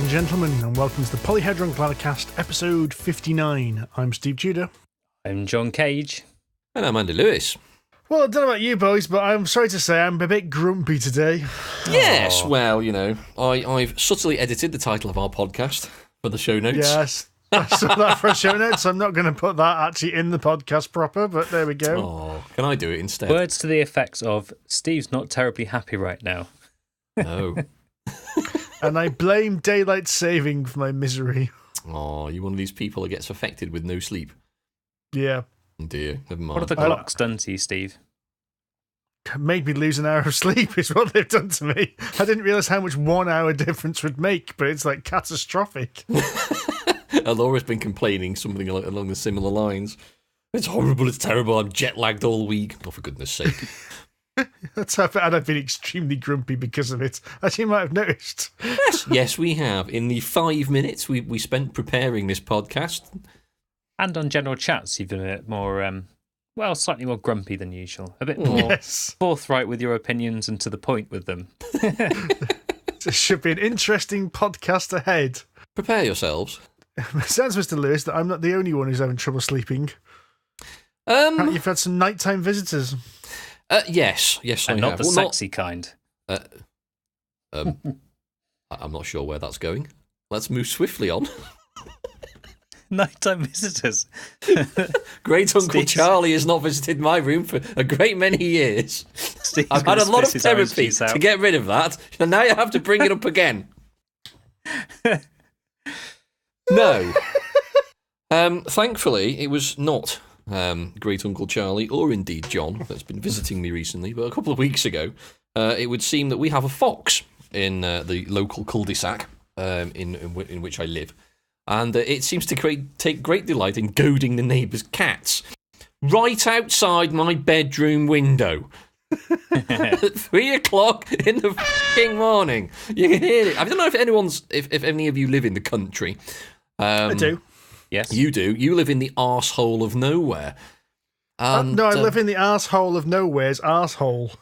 and gentlemen, and welcome to the Polyhedron Collider, episode 59. I'm Steve Tudor. I'm John Cage. And I'm Andy Lewis. Well, I don't know about you boys, but I'm sorry to say I'm a bit grumpy today. Yes, well, you know, I've subtly edited the title of our podcast for the show notes. Yes, I saw that for a show notes. I'm not going to put that actually in the podcast proper, but there we go. Oh, can I do it instead? Words to the effects of, Steve's not terribly happy right now. No. And I blame daylight saving for my misery. Oh, you're one of these people that gets affected with no sleep. Yeah. Oh dear, never mind. What have the clocks done to you, Steve? Made me lose an hour of sleep is what they've done to me. I didn't realise how much 1 hour difference would make, but it's like catastrophic. Laura's been complaining something along the similar lines. It's horrible, it's terrible, I'm jet lagged all week. Oh, for goodness sake. That's how bad I've been extremely grumpy because of it, as you might have noticed. Yes, we have. In the 5 minutes we spent preparing this podcast. And on general chats, you've been a bit more, slightly more grumpy than usual. A bit more forthright with your opinions and to the point with them. This should be an interesting podcast ahead. Prepare yourselves. It sounds, Mr. Lewis, that I'm not the only one who's having trouble sleeping. You've had some nighttime visitors. Yes, I and not have. the sexy kind. I'm not sure where that's going. Let's move swiftly on. Nighttime visitors. Great Uncle Charlie has not visited my room for a great many years. I've had a lot of therapy to get rid of that, and now you have to bring it up again. No. Thankfully, it was not Great Uncle Charlie, or indeed John, that's been visiting me recently, but a couple of weeks ago, it would seem that we have a fox in the local cul-de-sac in which I live. And it seems to take great delight in goading the neighbours' cats right outside my bedroom window. At 3 o'clock in the fucking morning. You can hear it. I don't know if any of you live in the country. I do. Yes. You do. You live in the arsehole of nowhere. And, no, I live in the arsehole of nowhere's arsehole.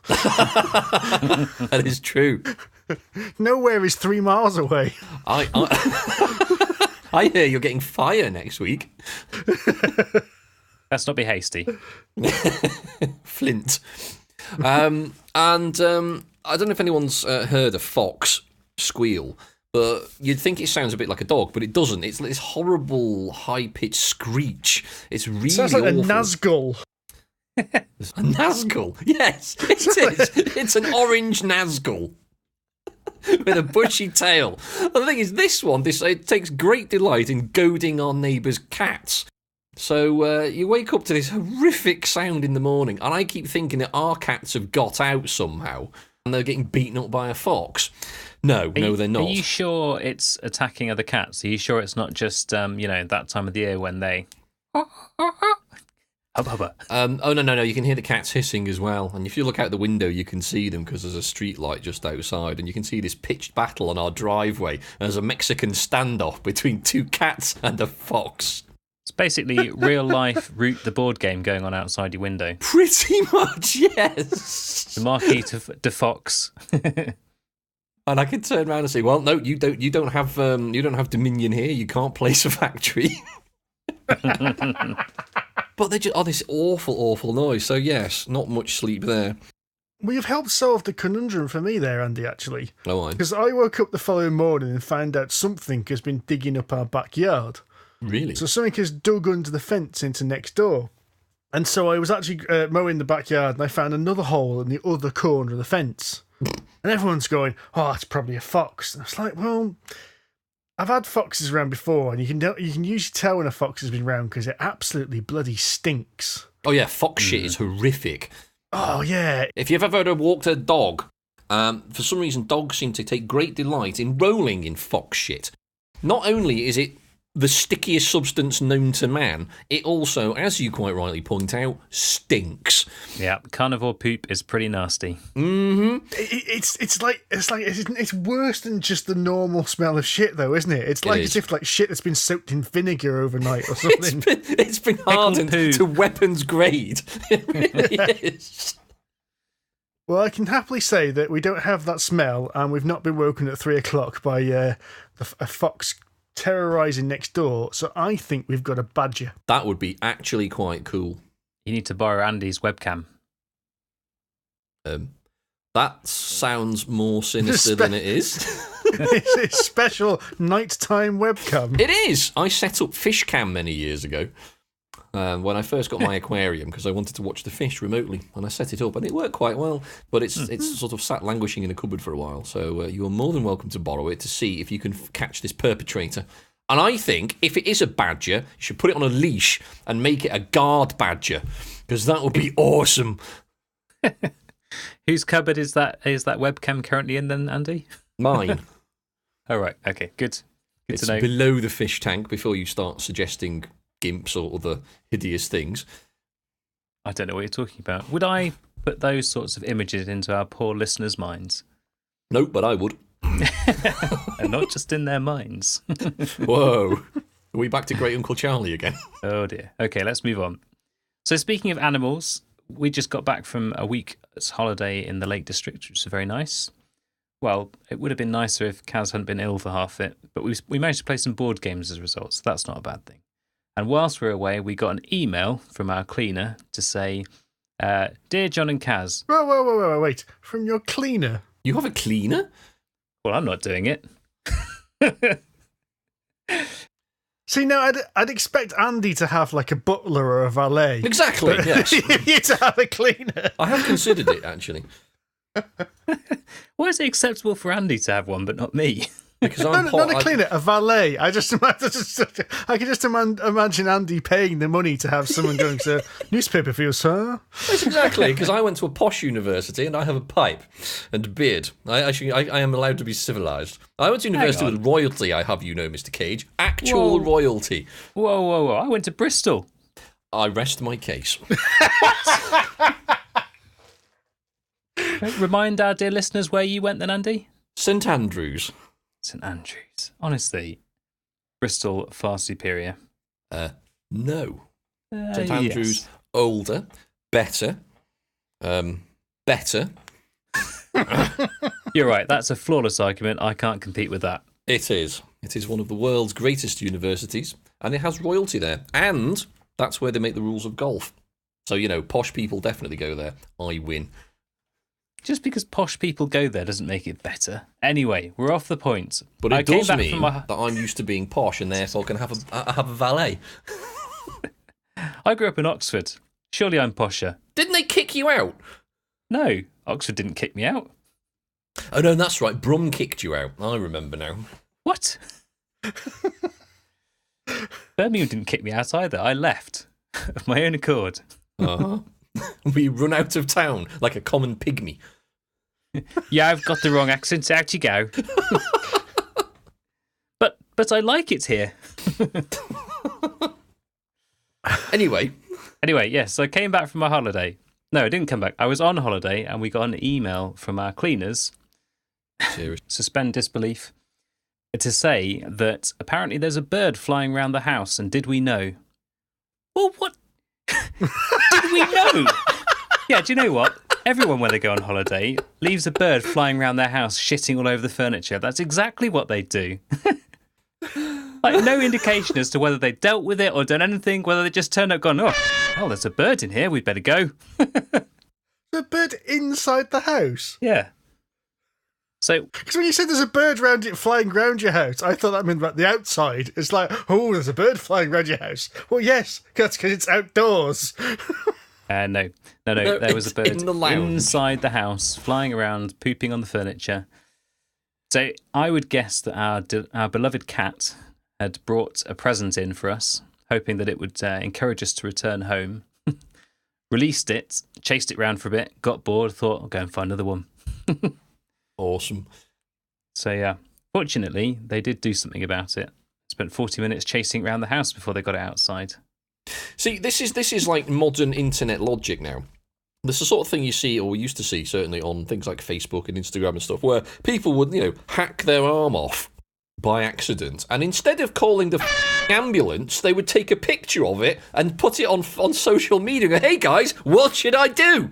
That is true. Nowhere is 3 miles away. I hear you're getting fire next week. Let's not be hasty. Flint. I don't know if anyone's heard a fox squeal, but you'd think it sounds a bit like a dog, but it doesn't. It's this horrible high-pitched screech. It's really sounds like awful. a Nazgul. A Nazgul? Yes, it is. It's an orange Nazgul. With a bushy tail. And the thing is, it takes great delight in goading our neighbours' cats. So you wake up to this horrific sound in the morning, and I keep thinking that our cats have got out somehow, and they're getting beaten up by a fox. No, they're not. Are you sure it's attacking other cats? Are you sure it's not just, that time of the year when they... Oh, no, you can hear the cats hissing as well, and if you look out the window you can see them because there's a street light just outside, and you can see this pitched battle on our driveway, and there's a Mexican standoff between 2 cats and a fox. It's basically real-life Root the board game going on outside your window. Pretty much, yes. The Marquis de Fox. And I can turn around and say, well, no, you don't have dominion here, you can't place a factory. But they just this awful noise. So yes, not much sleep there. Well, you've helped solve the conundrum for me there, Andy, actually. Oh, I. Because I woke up the following morning and found out something has been digging up our backyard. Really? So something has dug under the fence into next door. And so I was actually mowing the backyard and I found another hole in the other corner of the fence. And everyone's going, oh, it's probably a fox. And I was like, well... I've had foxes around before, and you can usually tell when a fox has been around because it absolutely bloody stinks. Oh yeah, fox shit is horrific. Oh yeah. If you've ever walked a dog, for some reason dogs seem to take great delight in rolling in fox shit. Not only is it the stickiest substance known to man, it also, as you quite rightly point out, stinks. Yeah, carnivore poop is pretty nasty. Mm-hmm. It's worse than just the normal smell of shit, though, isn't it? It's like as if like shit that's been soaked in vinegar overnight or something. It's been hardened to weapons grade. It really is. Well, I can happily say that we don't have that smell, and we've not been woken at 3 o'clock by a fox terrorising next door, so I think we've got a badger. That would be actually quite cool. You need to borrow Andy's webcam. That sounds more sinister than it is. It's a special nighttime webcam. It is. I set up Fishcam many years ago when I first got my aquarium because I wanted to watch the fish remotely, and I set it up, and it worked quite well. But it's sort of sat languishing in a cupboard for a while, so you are more than welcome to borrow it to see if you can catch this perpetrator. And I think if it is a badger, you should put it on a leash and make it a guard badger, because that would be awesome. Whose cupboard is that webcam currently in then, Andy? Mine. Oh, right. Okay, good. It's to know. below the fish tank before you start suggesting gimps or other hideous things. I don't know what you're talking about. Would I put those sorts of images into our poor listeners' minds? Nope, but I would. And not just in their minds. Whoa. Are we back to Great Uncle Charlie again? Oh, dear. Okay, let's move on. So speaking of animals, we just got back from a week's holiday in the Lake District, which was very nice. Well, it would have been nicer if Kaz hadn't been ill for half it, but we managed to play some board games as a result, so that's not a bad thing. And whilst we were away, we got an email from our cleaner to say, Dear John and Kaz. Wait. From your cleaner? You have a cleaner? Well, I'm not doing it. See, now I'd expect Andy to have like a butler or a valet. Exactly, yes. You to have a cleaner. I have considered it, actually. Why is it acceptable for Andy to have one, but not me? Because not a cleaner, a valet. I can just imagine Andy paying the money to have someone going to newspaper for you, sir. Yes, exactly, because I went to a posh university and I have a pipe and a beard. I am allowed to be civilised. I went to university with royalty, I have you know, Mr. Cage. Actual royalty. Whoa. I went to Bristol. I rest my case. Remind our dear listeners where you went then, Andy? St Andrews. St Andrews. Honestly, Bristol far superior. No. St Andrews, older, better, better. You're right, that's a flawless argument. I can't compete with that. It is. It is one of the world's greatest universities, and it has royalty there. And that's where they make the rules of golf. So, you know, posh people definitely go there. I win. Just because posh people go there doesn't make it better. Anyway, we're off the point. But it does mean that I'm used to being posh and therefore can have a valet. I grew up in Oxford. Surely I'm posher. Didn't they kick you out? No, Oxford didn't kick me out. Oh, no, that's right. Brum kicked you out. I remember now. What? Birmingham didn't kick me out either. I left of my own accord. Uh-huh. We run out of town like a common pygmy. Yeah, I've got the wrong accent. Out you go. But I like it here. Anyway, yes, I came back from my holiday. No, I didn't come back. I was on holiday and we got an email from our cleaners. Serious. Suspend disbelief. To say that apparently there's a bird flying around the house, and did we know? Well, what? Did we know? Yeah, do you know what? Everyone, when they go on holiday, leaves a bird flying around their house, shitting all over the furniture. That's exactly what they do. Like, no indication as to whether they dealt with it or done anything, whether they just turned up gone, oh, there's a bird in here, we'd better go. The bird inside the house? Yeah. So, because when you said there's a bird flying around your house, I thought that meant about the outside. It's like, oh, there's a bird flying around your house. Well, yes, that's because it's outdoors. No. There was a bird inside the house, flying around, pooping on the furniture. So I would guess that our beloved cat had brought a present in for us, hoping that it would encourage us to return home. Released it, chased it around for a bit, got bored, thought, I'll go and find another one. Awesome. So yeah, fortunately, they did do something about it. Spent 40 minutes chasing around the house before they got it outside. See, this is like modern internet logic now. This is the sort of thing you see, or used to see, certainly on things like Facebook and Instagram and stuff, where people would, hack their arm off by accident, and instead of calling the ambulance, they would take a picture of it and put it on social media and go, hey guys, what should I do?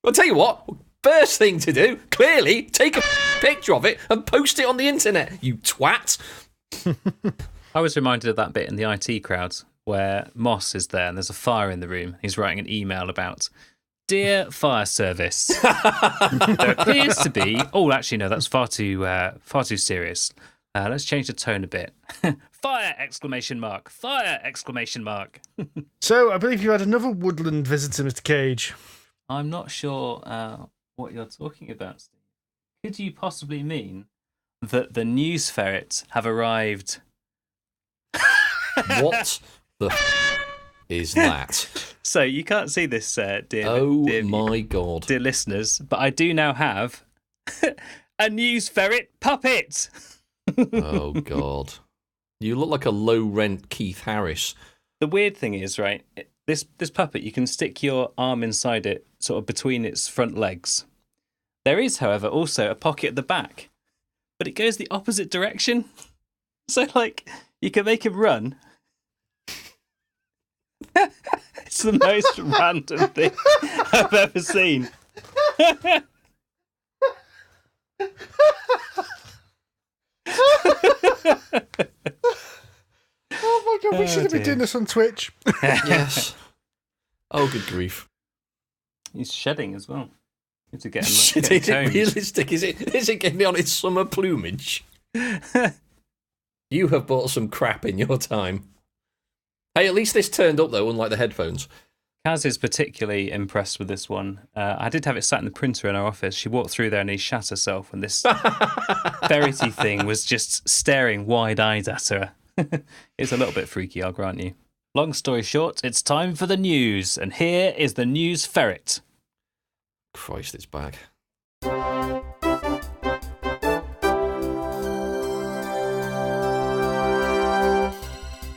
I'll tell you what, First thing to do, clearly, take a picture of it and post it on the internet, you twat. I was reminded of that bit in the IT crowd where Moss is there and there's a fire in the room. He's writing an email about, "Dear fire service, there appears to be..." Oh, actually, no, that's far too serious. Let's change the tone a bit. Fire! Exclamation mark! Fire! Exclamation mark! So, I believe you had another woodland visitor, Mr. Cage. I'm not sure what you're talking about, Steve. Could you possibly mean that the news ferret have arrived? What the is that? So you can't see this, dear. Oh dear, my god. dear listeners, but I do now have a news ferret puppet. Oh god. You look like a low-rent Keith Harris. The weird thing is, right, this puppet, you can stick your arm inside it, sort of between its front legs. There is, however, also a pocket at the back, but it goes the opposite direction. So, like, you can make him run. It's the most random thing I've ever seen. Oh my god, we should have been doing this on Twitch. Yes. Oh, good grief. He's shedding as well. To get him, Shit, get is it combed. realistic? Is it getting on its summer plumage? You have bought some crap in your time. Hey, at least this turned up though, unlike the headphones. Kaz is particularly impressed with this one. I did have it sat in the printer in our office. She walked through there and he shat herself, and this ferrety thing was just staring wide-eyed at her. It's a little bit freaky, I'll grant you. Long story short, it's time for the news, and here is the news ferret. Christ, it's back.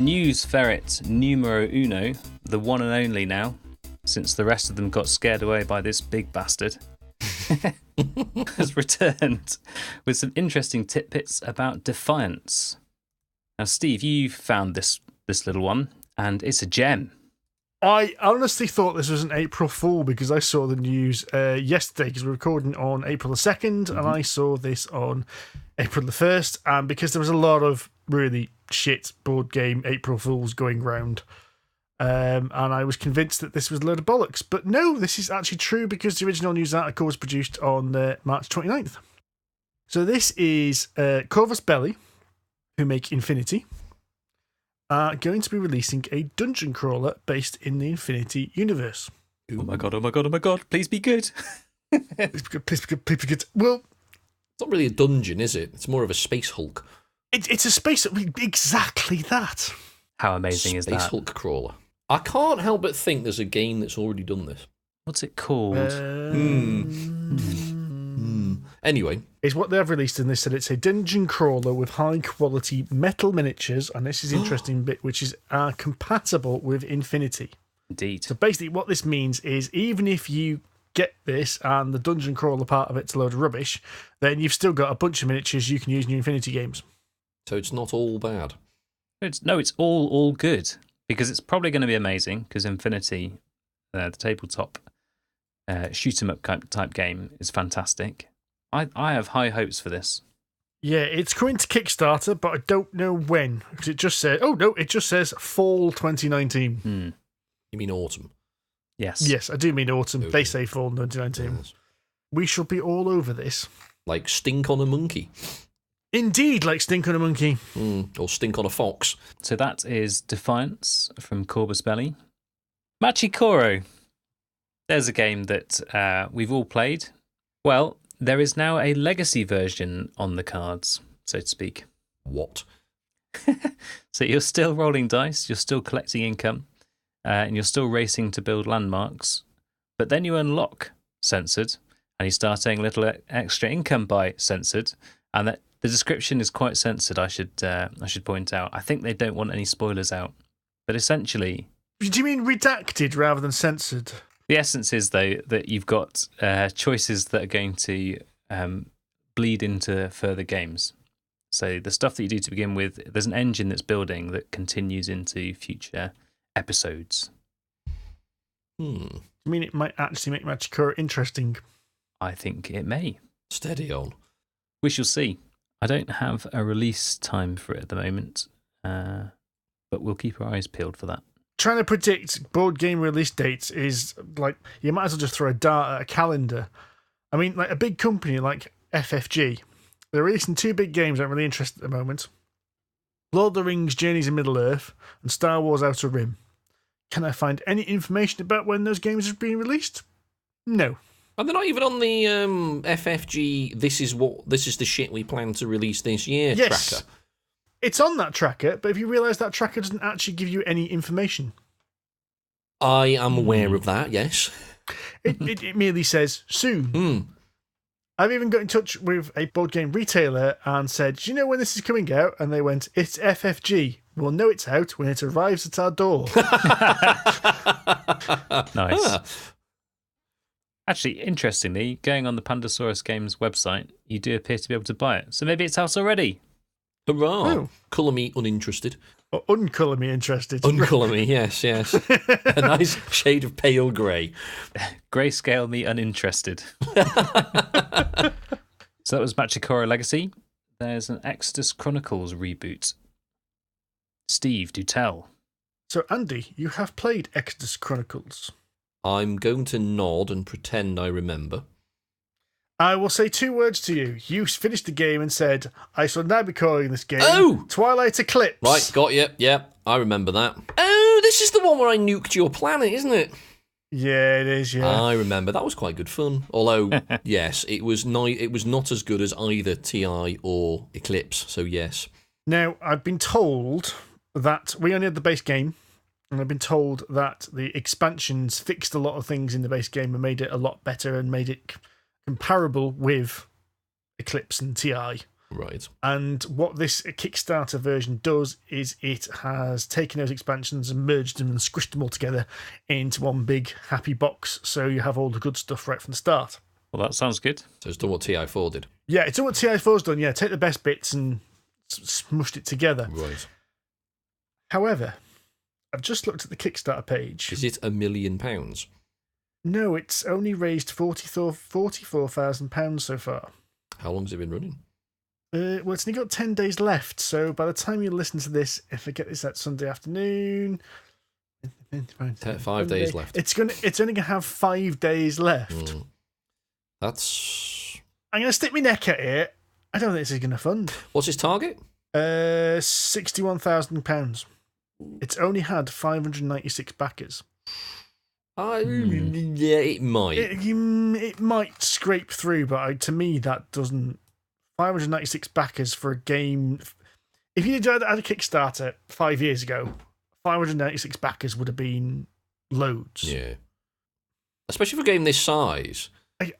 News ferret numero uno, the one and only now, since the rest of them got scared away by this big bastard, has returned with some interesting tidbits about Defiance. Now, Steve, you found this little one, and it's a gem. I honestly thought this was an April Fool because I saw the news yesterday, because we're recording on April the 2nd, and I saw this on April the 1st, and because there was a lot of really shit board game April Fools going round, and I was convinced that this was a load of bollocks. But no, this is actually true because the original news article was produced on March 29th. So this is Corvus Belli, who make Infinity, are going to be releasing a dungeon crawler based in the Infinity universe. Oh my god, oh my god, oh my god, please be good. Please be good, please be good, please be good. Well, It's not really a dungeon, is it? It's more of a space Hulk. it's a space... Exactly that. How amazing is Space that? Hulk crawler. I can't help but think there's a game that's already done this. What's it called? Anyway. It's what they have released, and they said it's a dungeon crawler with high-quality metal miniatures, and this is the interesting bit, which is compatible with Infinity. Indeed. So basically what this means is even if you get this and the dungeon crawler part of it's a load of rubbish, then you've still got a bunch of miniatures you can use in your Infinity games. So it's not all bad. It's all good, because it's probably going to be amazing, because Infinity, the tabletop shoot 'em up type game, is fantastic. I have high hopes for this. Yeah, it's coming to Kickstarter, but I don't know when, because it just says... Oh, no, it just says fall 2019. You mean autumn? Yes. Yes, I do mean autumn. Okay. They say fall 2019. Yes. We shall be all over this. Like stink on a monkey. Indeed, like stink on a monkey. Or stink on a fox. So that is Defiance from Corvus Belli. Machi Koro. There's a game that we've all played. Well, there is now a legacy version on the cards, so to speak. What? So you're still rolling dice, you're still collecting income, and you're still racing to build landmarks. But then you unlock Censored, and you start earning a little extra income by Censored, and that the description is quite censored, I should point out. I think they don't want any spoilers out. But essentially... Do you mean redacted rather than censored? The essence is, though, that you've got choices that are going to bleed into further games. So the stuff that you do to begin with, there's an engine that's building that continues into future episodes. I mean, it might actually make Machi Koro interesting. I think it may. Steady on. We shall see. I don't have a release time for it at the moment, but we'll keep our eyes peeled for that. Trying to predict board game release dates is like, you might as well just throw a dart at a calendar. I mean, like a big company like FFG, they're releasing 2 big games I'm really interested at the moment. Lord of the Rings Journeys in Middle-earth and Star Wars Outer Rim. Can I find any information about when those games are being released? No. And they're not even on the FFG, this is the shit we plan to release this year tracker. It's on that tracker, but if you realise that tracker doesn't actually give you any information. I am aware of that, yes. It merely says soon. I've even got in touch with a board game retailer and said, do you know when this is coming out? And they went, it's FFG. We'll know it's out when it arrives at our door. Nice. Actually, interestingly, going on the Pandasaurus Games website, you do appear to be able to buy it. So maybe it's out already. Hurrah! Oh. Colour me uninterested. Or uncolour me interested. Uncolour me, yes. A nice shade of pale grey. Grayscale me uninterested. So that was Machi Koro Legacy. There's an Exodus Chronicles reboot. Steve, do tell. So, Andy, you have played Exodus Chronicles. I'm going to nod and pretend I remember. I will say 2 words to you. You finished the game and said, I shall now be calling this game Twilight Eclipse. Right, got you. Yeah, I remember that. Oh, this is the one where I nuked your planet, isn't it? Yeah, it is, yeah. I remember. That was quite good fun. Although, yes, it was not as good as either TI or Eclipse, so yes. Now, I've been told that we only had the base game, and I've been told that the expansions fixed a lot of things in the base game and made it a lot better and made it comparable with Eclipse and TI. Right. And what this Kickstarter version does is it has taken those expansions and merged them and squished them all together into one big happy box, so you have all the good stuff right from the start. Well, that sounds good. So it's done what TI4 did. Yeah, it's done what TI4's done, yeah. Take the best bits and smushed it together. Right. However, I've just looked at the Kickstarter page. Is it £1 million? No, it's only raised £44,000 so far. How long has it been running? Well, it's only got 10 days left, so by the time you listen to this, if I get this out Sunday afternoon... 5 days left. It's only going to have 5 days left. That's... I'm going to stick my neck at it. I don't think this is going to fund. What's its target? £61,000. It's only had 596 backers. Yeah, it might. It might scrape through, but to me, that doesn't. 596 backers for a game. If you had a Kickstarter 5 years ago, 596 backers would have been loads. Yeah. Especially for a game this size.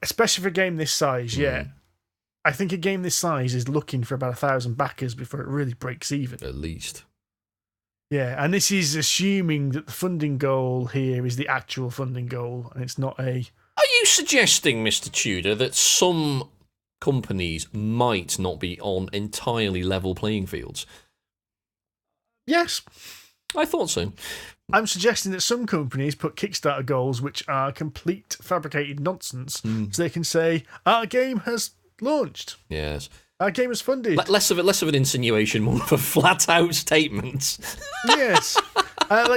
Especially for a game this size, yeah. I think a game this size is looking for about 1,000 backers before it really breaks even. At least. Yeah, and this is assuming that the funding goal here is the actual funding goal, and it's not a... Are you suggesting, Mr. Tudor, that some companies might not be on entirely level playing fields? Yes. I thought so. I'm suggesting that some companies put Kickstarter goals which are complete fabricated nonsense, so they can say, our game has launched. Yes. Our game is funded. Less of an insinuation, more of a flat-out statement. Yes.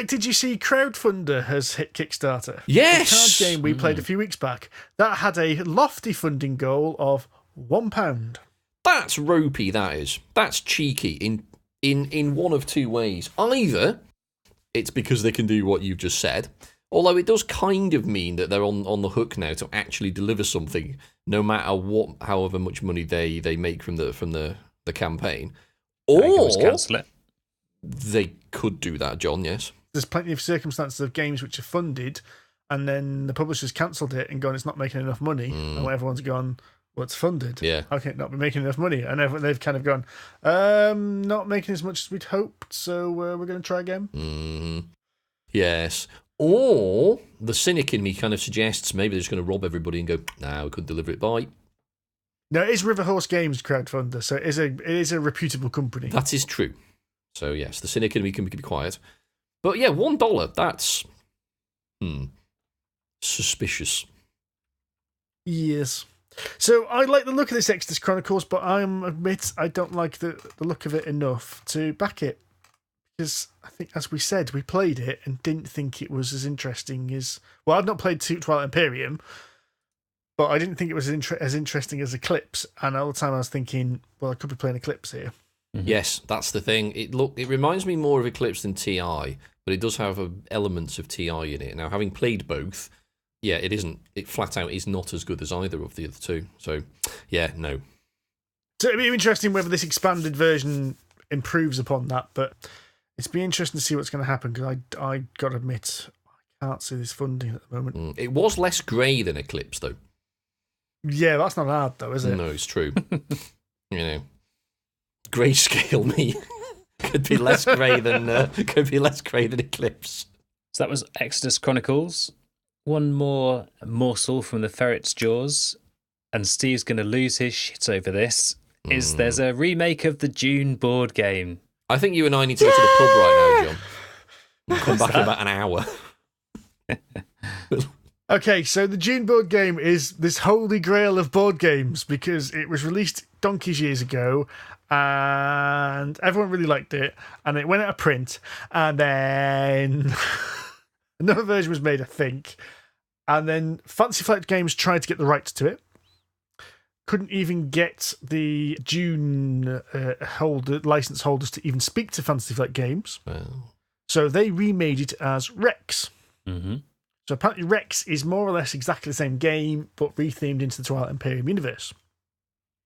Did you see Crowdfunder has hit Kickstarter? Yes. The card game we played a few weeks back. That had a lofty funding goal of £1. That's ropey, that is. That's cheeky in one of two ways. Either it's because they can do what you've just said, although it does kind of mean that they're on the hook now to actually deliver something, no matter however much money they make from the campaign. Or cancel it. They could do that, John. Yes. There's plenty of circumstances of games which are funded, and then the publisher's cancelled it and gone, it's not making enough money, and everyone's gone, well, it's funded. Yeah. How can it not be making enough money? And they've kind of gone, not making as much as we'd hoped, so we're going to try again. Yes. Or the cynic in me kind of suggests maybe they're just going to rob everybody and go, nah, we couldn't deliver it by. No, it is River Horse Games crowdfunder, so it is a reputable company. That is true. So yes, the cynic in me can be quiet. But yeah, $1, that's suspicious. Yes. So I like the look of this Exodus Chronicles, but I admit I don't like the look of it enough to back it. Because I think, as we said, we played it and didn't think it was as interesting as... Well, I've not played Twilight Imperium, but I didn't think it was as interesting as Eclipse. And all the time I was thinking, well, I could be playing Eclipse here. Mm-hmm. Yes, that's the thing. It reminds me more of Eclipse than TI, but it does have elements of TI in it. Now, having played both, yeah, it isn't. It flat out is not as good as either of the other two. So, yeah, no. So it'd be interesting whether this expanded version improves upon that, but it's been interesting to see what's going to happen, because I got to admit, I can't see this funding at the moment. It was less grey than Eclipse, though. Yeah, that's not hard, though, is it? No, it's true. You know, grayscale me could be less grey than Eclipse. So that was Exodus Chronicles. One more morsel from the Ferret's jaws, and Steve's going to lose his shit over this. There's a remake of the Dune board game. I think you and I need to go to the pub right now, John. We'll come back in about an hour. Okay, so the Dune board game is this holy grail of board games, because it was released donkeys years ago and everyone really liked it, and it went out of print, and then another version was made, I think, and then Fantasy Flight Games tried to get the rights to it. Couldn't even get the Dune license holders to even speak to Fantasy Flight Games. Well. So they remade it as Rex. Mm-hmm. So apparently Rex is more or less exactly the same game, but rethemed into the Twilight Imperium universe.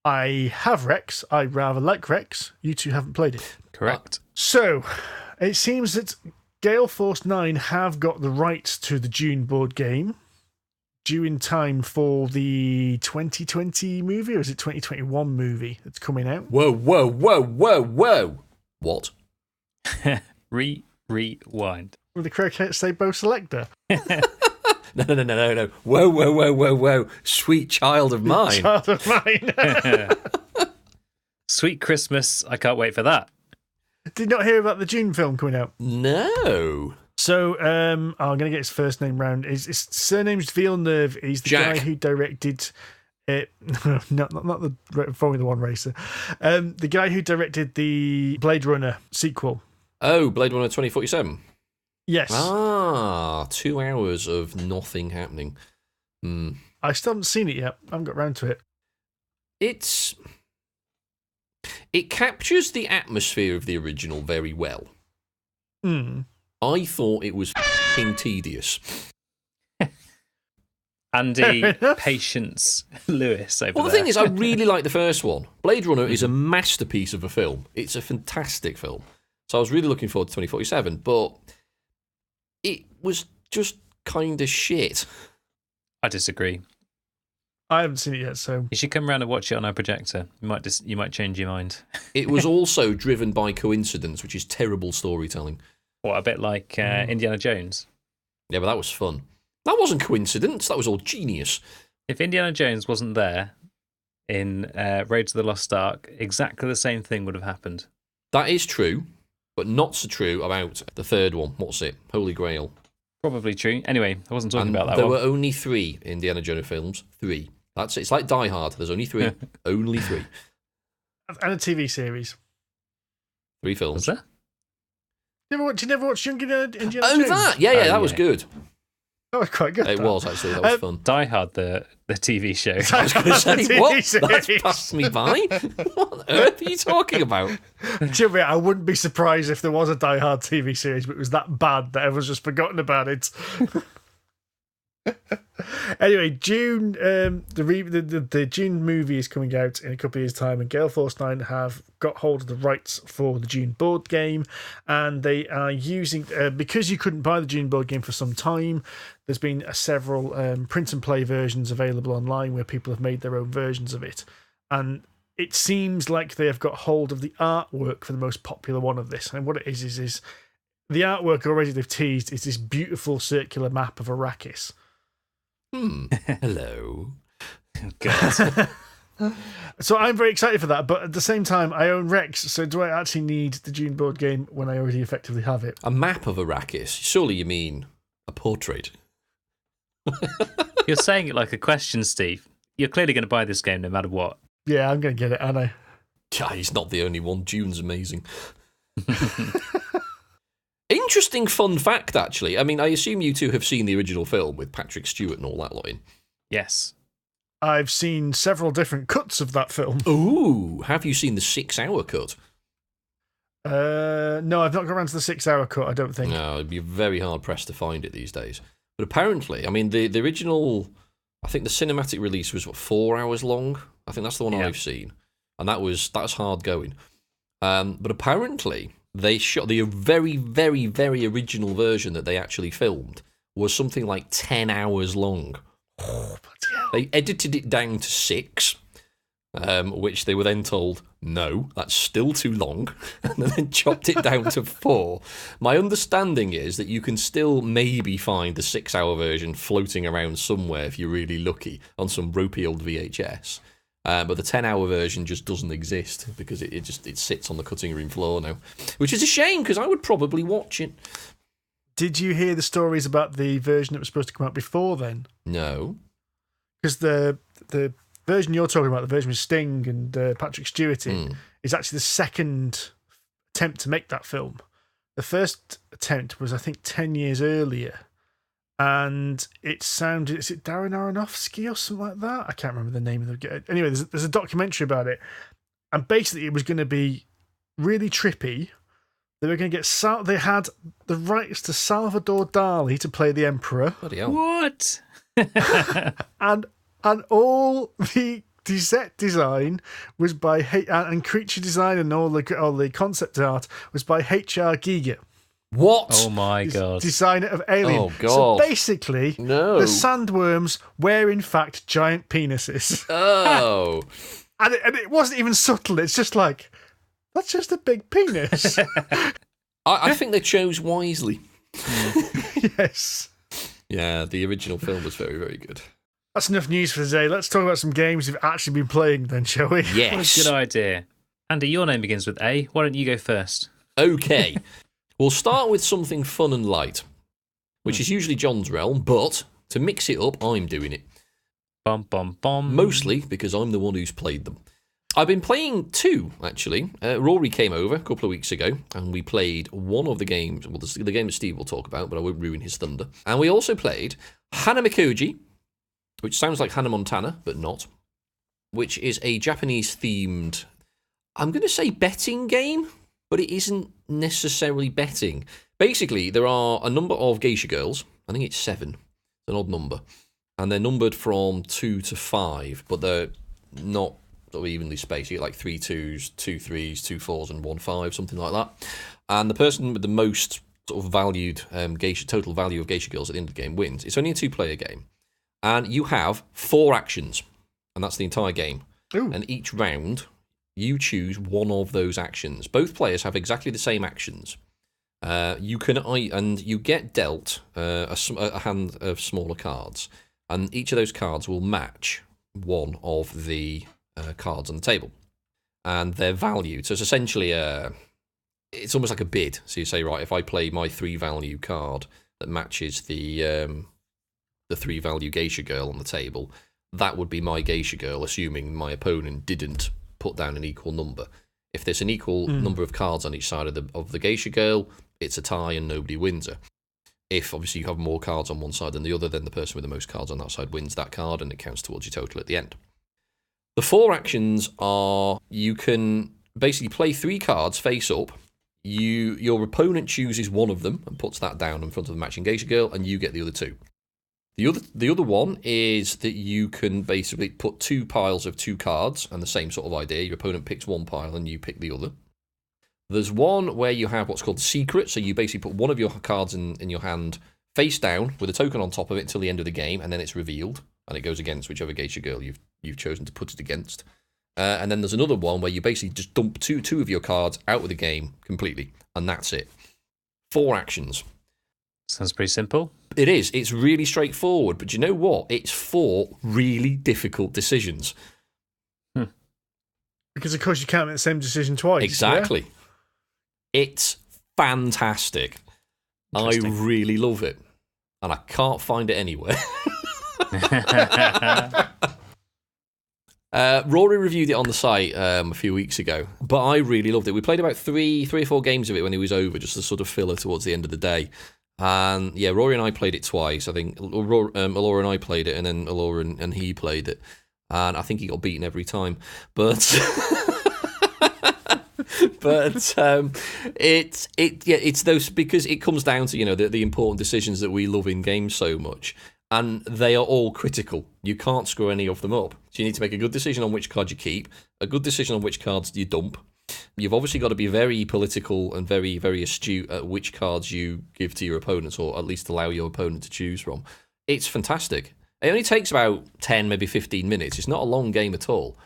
I have Rex. I rather like Rex. You two haven't played it. Correct. So it seems that Gale Force 9 have got the rights to the Dune board game, due in time for the 2020 movie, or is it 2021 movie that's coming out? Whoa. What? Rewind. With the correct Sabo selector. No. Whoa. Sweet child of mine. Child of mine. Sweet Christmas. I can't wait for that. Did not hear about the Dune film coming out. No. So, I'm going to get his first name round. His surname's Villeneuve. He's the Jack. guy who directed it. not the Formula One racer. The guy who directed the Blade Runner sequel. Oh, Blade Runner 2047. Yes. 2 hours of nothing happening. I still haven't seen it yet. I haven't got round to it. It captures the atmosphere of the original very well. I thought it was f***ing tedious. Andy Patience Lewis over Well, the there. thing is, I really like the first one. Blade Runner is a masterpiece of a film. It's a fantastic film. So I was really looking forward to 2047, but it was just kind of shit. I disagree. I haven't seen it yet, so You should come around and watch it on our projector. You might change your mind. It was also driven by coincidence, which is terrible storytelling. What, a bit like Indiana Jones? Yeah, but that was fun. That wasn't coincidence. That was all genius. If Indiana Jones wasn't there in Road to the Lost Ark, exactly the same thing would have happened. That is true, but not so true about the third one. What's it? Holy Grail. Probably true. Anyway, I wasn't talking And about that there one. were only 3 Indiana Jones films. 3. That's it. It's like Die Hard. There's only 3. Only 3. and a TV series. 3 films. Was there? You never watched Young Indiana Jones? Oh, that! Yeah, that was good. That was quite good. It that. was, actually. That was fun. Die Hard, the TV show. I was going to say, TV what? series. That's passed me by? What on earth are you talking about? Jimmy, I wouldn't be surprised if there was a Die Hard TV series, but it was that bad that everyone's just forgotten about it. Anyway, June, the June movie is coming out in a couple of years' time, and Gale Force 9 have got hold of the rights for the June board game, and they are using, because you couldn't buy the June board game for some time, there's been several print and play versions available online where people have made their own versions of it, and it seems like they have got hold of the artwork for the most popular one of this, and what it is the artwork already they've teased is this beautiful circular map of Arrakis. Hello. God. So I'm very excited for that, but at the same time, I own Rex, so do I actually need the Dune board game when I already effectively have it? A map of Arrakis. Surely you mean a portrait. You're saying it like a question, Steve. You're clearly going to buy this game no matter what. Yeah, I'm going to get it, aren't I? Yeah, he's not the only one. Dune's amazing. Interesting fun fact, actually. I mean, I assume you two have seen the original film with Patrick Stewart and all that lot in. Yes. I've seen several different cuts of that film. Ooh, have you seen the 6-hour cut? No, I've not got around to the 6-hour cut, I don't think. No, it'd be very hard pressed to find it these days. But apparently, I mean, the original, I think the cinematic release was, 4 hours long? I think that's the one I've seen. And that's hard going. But apparently, they shot the very, very, very original version that they actually filmed was something like 10 hours long. Oh, bloody hell. They edited it down to 6, which they were then told, no, that's still too long, and then chopped it down to 4. My understanding is that you can still maybe find the 6-hour version floating around somewhere if you're really lucky on some ropey old VHS. But the 10-hour version just doesn't exist because it sits on the cutting room floor now, which is a shame because I would probably watch it. Did you hear the stories about the version that was supposed to come out before then? No. Because the version you're talking about, the version with Sting and Patrick Stewart in, is actually the second attempt to make that film. The first attempt was, I think, 10 years earlier. And it sounded, is it Darren Aronofsky or something like that? I can't remember the name of the... Anyway, there's a documentary about it. And basically it was going to be really trippy. They were going to get... They had the rights to Salvador Dali to play the Emperor. Bloody hell. What? and all the set design was by... And creature design and all the concept art was by H.R. Giger. What? Oh my God. Designer of Alien. Oh, God. So basically, No. the sandworms were in fact giant penises. Oh. and it wasn't even subtle. It's just like, that's just a big penis. I think they chose wisely. Yes. Yeah, the original film was very, very good. That's enough news for today. Let's talk about some games we've actually been playing then, shall we? Yes. What a good idea. Andy, your name begins with A. Why don't you go first? Okay. We'll start with something fun and light, which is usually John's realm, but to mix it up, I'm doing it. Bum, bum, bum. Mostly because I'm the one who's played them. I've been playing 2, actually. Rory came over a couple of weeks ago, and we played one of the games, well, the game that Steve will talk about, but I won't ruin his thunder. And we also played Hanamikoji, which sounds like Hannah Montana, but not, which is a Japanese-themed, I'm going to say betting game, but it isn't necessarily betting. Basically, there are a number of geisha girls. I think it's 7. It's an odd number. And they're numbered from 2 to 5, but they're not sort of evenly spaced. You get like 3 2s, 2 3s, 2 4s, and 1 5, something like that. And the person with the most sort of valued total value of geisha girls at the end of the game wins. It's only a 2-player game. And you have 4 actions. And that's the entire game. Ooh. And each round, you choose one of those actions. Both players have exactly the same actions. You get dealt a hand of smaller cards, and each of those cards will match one of the cards on the table, and they're valued. So it's essentially it's almost like a bid. So you say, right, if I play my 3-value card that matches the 3-value geisha girl on the table, that would be my geisha girl, assuming my opponent didn't put down an equal number. If there's an equal number of cards on each side of the geisha girl, it's a tie and nobody wins her. If obviously you have more cards on one side than the other, then the person with the most cards on that side wins that card and it counts towards your total at the end. The 4 actions are, you can basically play 3 cards face up. Your opponent chooses one of them and puts that down in front of the matching geisha girl, and you get the other 2. The other one is that you can basically put 2 piles of 2 cards, and the same sort of idea. Your opponent picks one pile and you pick the other. There's one where you have what's called secret, so you basically put one of your cards in your hand face down with a token on top of it until the end of the game, and then it's revealed, and it goes against whichever geisha girl you've chosen to put it against. And then there's another one where you basically just dump two of your cards out of the game completely, and that's it. 4 actions. Sounds pretty simple. It is. It's really straightforward, but you know what? It's 4 really difficult decisions. Because, of course, you can't make the same decision twice. Exactly. Yeah? It's fantastic. I really love it. And I can't find it anywhere. Rory reviewed it on the site a few weeks ago, but I really loved it. We played about three or four games of it when it was over, just a sort of filler towards the end of the day. And yeah, Rory and I played it twice. I think Alora and I played it, and then Alora and he played it, and I think he got beaten every time. But it's those, because it comes down to the important decisions that we love in games so much. And they are all critical. You can't screw any of them up. So you need to make a good decision on which cards you keep, a good decision on which cards you dump. You've obviously got to be very political and very, very astute at which cards you give to your opponents, or at least allow your opponent to choose from. It's fantastic. It only takes about 10, maybe 15 minutes. It's not a long game at all.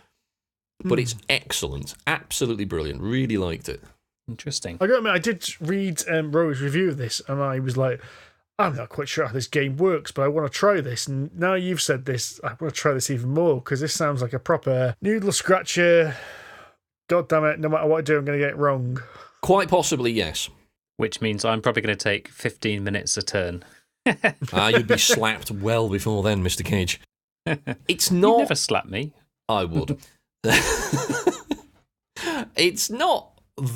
But it's excellent. Absolutely brilliant. Really liked it. Interesting. I gotta admit, I did read Rory's review of this, and I was like, I'm not quite sure how this game works, but I want to try this. And now you've said this, I want to try this even more, because this sounds like a proper noodle scratcher. God damn it, no matter what I do, I'm going to get it wrong. Quite possibly, yes. Which means I'm probably going to take 15 minutes a turn. You'd be slapped well before then, Mr. Cage. It's not... You'd never slap me. I would. It's not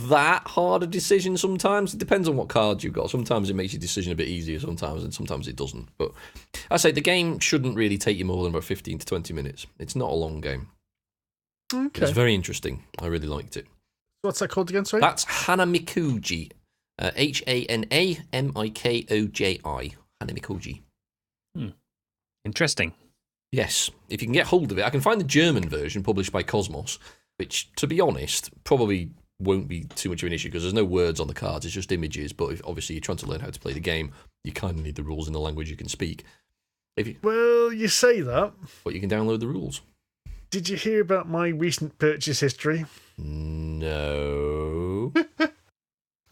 that hard a decision sometimes. It depends on what cards you've got. Sometimes it makes your decision a bit easier sometimes, and sometimes it doesn't. But I say the game shouldn't really take you more than about 15 to 20 minutes. It's not a long game. Okay. It's very interesting. I really liked it. What's that called again, sorry? That's Hanamikoji. Hanamikoji. Hanamikoji. Interesting. Yes, if you can get hold of it. I can find the German version published by Cosmos, which, to be honest, probably won't be too much of an issue because there's no words on the cards, it's just images. But if obviously you're trying to learn how to play the game, you kind of need the rules in the language you can speak. Well, you say that. But you can download the rules. Did you hear about my recent purchase history? No.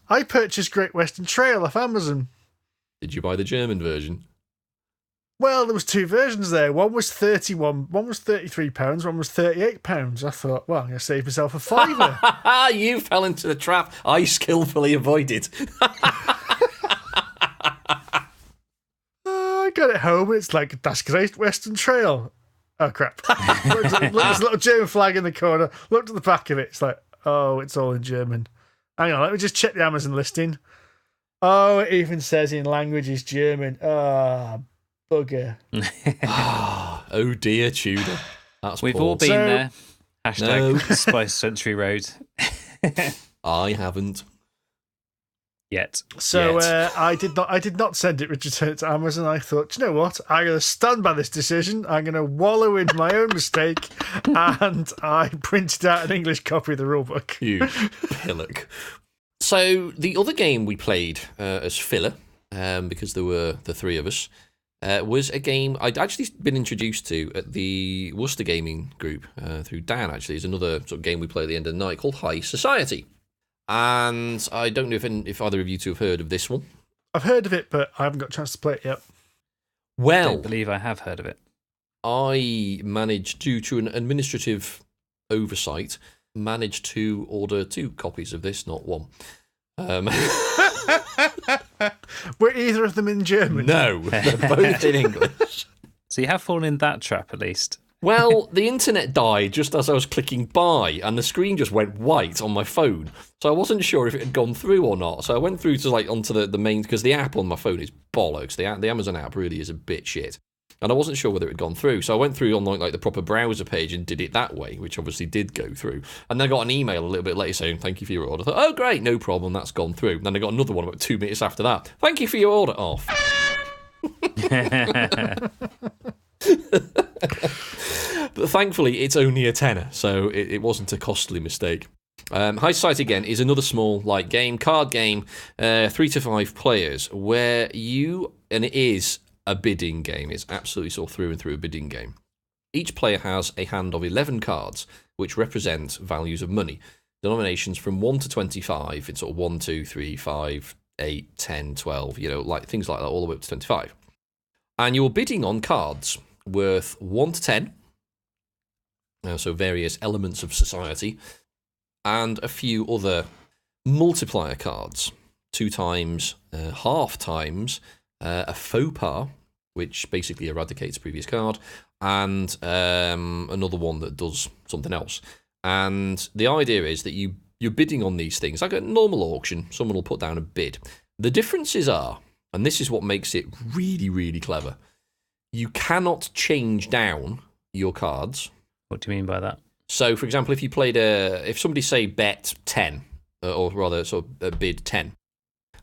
I purchased Great Western Trail off Amazon. Did you buy the German version? Well, there was two versions there. One was £31, one was £33, one was £38. I thought, well, I'm going to save myself a fiver. You fell into the trap I skillfully avoided. I got it home. It's like, that's Great Western Trail. Oh, crap. There's a little German flag in the corner. Looked at the back of it. It's like, oh, it's all in German. Hang on, let me just check the Amazon listing. Oh, it even says in languages German. Ah, bugger. Oh dear, Tudor. That's We've poor. all been there. Hashtag No. Spice Century Road. I haven't. Yet. So Yet. I did not send it, return it to Amazon. I thought, you know what? I'm going to stand by this decision. I'm going to wallow in my own mistake, and I printed out an English copy of the rulebook. You pillock. So the other game we played as filler, because there were the three of us, was a game I'd actually been introduced to at the Worcester Gaming Group through Dan. Actually, it's another sort of game we play at the end of the night called High Society. And I don't know if either of you two have heard of this one. I've heard of it, but I haven't got a chance to play it yet. I Well, don't believe I have heard of it. I managed, due to an administrative oversight, to order 2 copies of this, not one. Were either of them in German? No, they're both in English. So you have fallen in that trap at least. Well, the internet died just as I was clicking buy, and the screen just went white on my phone. So I wasn't sure if it had gone through or not. So I went through to onto the main, because the app on my phone is bollocks. The Amazon app really is a bit shit. And I wasn't sure whether it had gone through. So I went through on the proper browser page and did it that way, which obviously did go through. And then I got an email a little bit later saying, thank you for your order. I thought, oh, great, no problem, that's gone through. And then I got another one about 2 minutes after that. Thank you for your order. Off. But thankfully, it's only a tenner, so it wasn't a costly mistake. High Society, again, is another small card game, 3 to 5 players, where and it is a bidding game. It's absolutely sort of through and through a bidding game. Each player has a hand of 11 cards, which represent values of money. Denominations from 1 to 25, it's sort of 1, 2, 3, 5, 8, 10, 12, things like that, all the way up to 25. And you're bidding on cards worth 1 to 10, so various elements of society, and a few other multiplier cards, 2 times, half times, a faux pas, which basically eradicates a previous card, and another one that does something else. And the idea is that you're bidding on these things. Like a normal auction, someone will put down a bid. The differences are, and this is what makes it really, really clever, you cannot change down your cards. What do you mean by that? So, for example, if somebody, say, bet 10, or rather, sort of bid 10,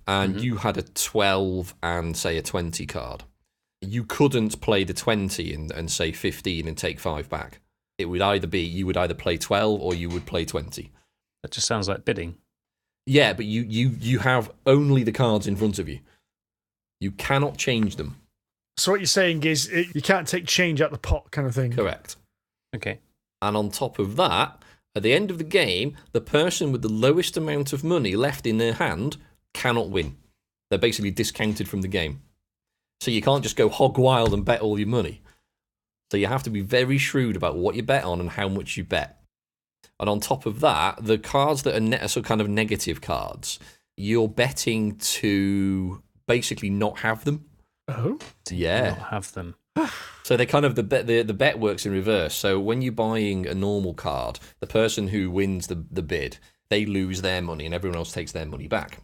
and you had a 12 and, say, a 20 card, you couldn't play the 20 and say 15 and take 5 back. It would either be, you would either play 12 or you would play 20. That just sounds like bidding. Yeah, but you have only the cards in front of you. You cannot change them. So what you're saying is you can't take change out the pot kind of thing. Correct. Okay. And on top of that, at the end of the game, the person with the lowest amount of money left in their hand cannot win. They're basically discounted from the game. So you can't just go hog wild and bet all your money. So you have to be very shrewd about what you bet on and how much you bet. And on top of that, the cards that are so kind of negative cards, you're betting to basically not have them. Oh? Yeah. Not have them. So they kind of the bet works in reverse. So when you're buying a normal card, the person who wins the bid, they lose their money and everyone else takes their money back.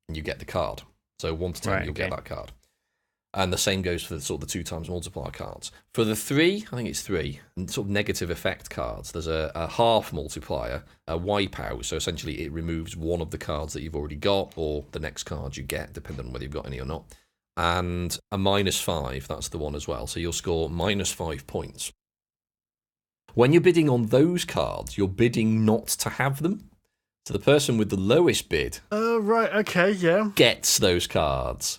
And you get the card. So 1 to 10, you'll get that card. And the same goes for the sort of the 2 times multiplier cards. For the 3, I think it's 3, sort of negative effect cards, there's a half multiplier, a wipeout. So essentially it removes one of the cards that you've already got or the next card you get, depending on whether you've got any or not. And a -5, that's the one as well. So you'll score -5 points. When you're bidding on those cards, you're bidding not to have them. So the person with the lowest bid right, okay, yeah. gets those cards.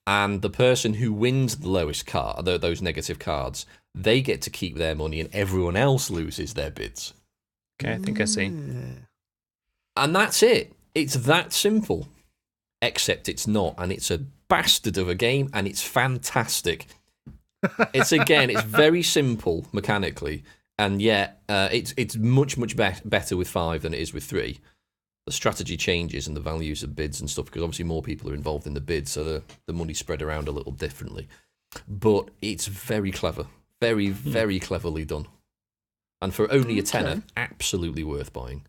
And the person who wins the lowest card, those negative cards, they get to keep their money and everyone else loses their bids. Okay, I think I see. And that's it. It's that simple. Except it's not, and it's a bastard of a game, and it's fantastic. It's very simple mechanically, and yet it's much better with 5 than it is with 3. The strategy changes and the values of bids and stuff, because obviously more people are involved in the bids, so the money's spread around a little differently. But it's very clever. Very, very cleverly done. And for only a tenner, absolutely worth buying.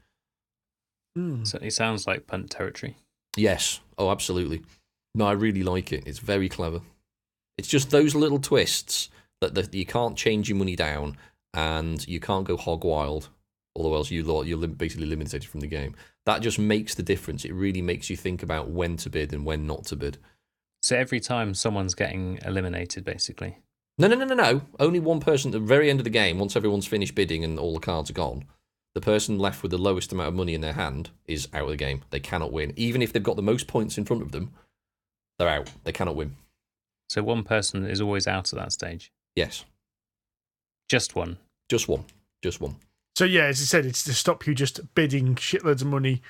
Certainly sounds like punt territory. Yes. Oh, absolutely. No, I really like it. It's very clever. It's just those little twists that you can't change your money down and you can't go hog wild, although else you're basically limited from the game. That just makes the difference. It really makes you think about when to bid and when not to bid. So every time someone's getting eliminated, basically? No. Only one person at the very end of the game, once everyone's finished bidding and all the cards are gone, the person left with the lowest amount of money in their hand is out of the game. They cannot win. Even if they've got the most points in front of them, they're out. They cannot win. So one person is always out at that stage? Yes. Just one? Just one. So yeah, as you said, it's to stop you just bidding shitloads of money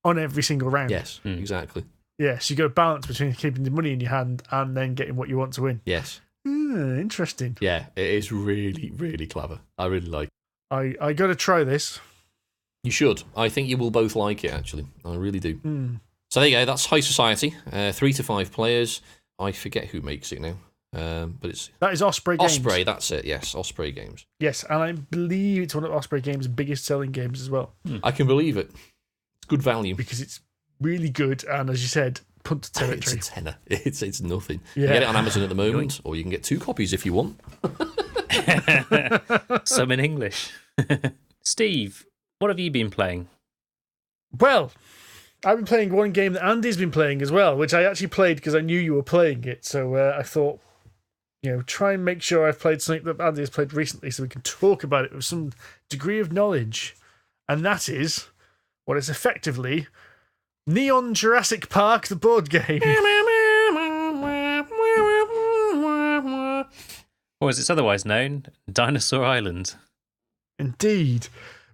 on every single round. Yes, exactly. Yeah, so you got a balance between keeping the money in your hand and then getting what you want to win. Yes. Interesting. Yeah, it is really, really clever. I really like it. I got to try this. You should. I think you will both like it, actually. I really do. So there you go. That's High Society. 3 to 5 players. I forget who makes it now. But that is Osprey Games. Osprey, that's it. Yes, Osprey Games. Yes, and I believe it's one of Osprey Games' biggest selling games as well. I can believe it. It's good value because it's really good, and as you said, punt territory. It's a tenner. It's nothing. Yeah. You can get it on Amazon at the moment, or you can get 2 copies if you want. Some in English. Steve, what have you been playing? Well, I've been playing one game that Andy's been playing as well, which I actually played because I knew you were playing it. So I thought, try and make sure I've played something that Andy has played recently so we can talk about it with some degree of knowledge. And that is what is effectively Neon Jurassic Park, the board game. Or as it's otherwise known, Dinosaur Island. Indeed.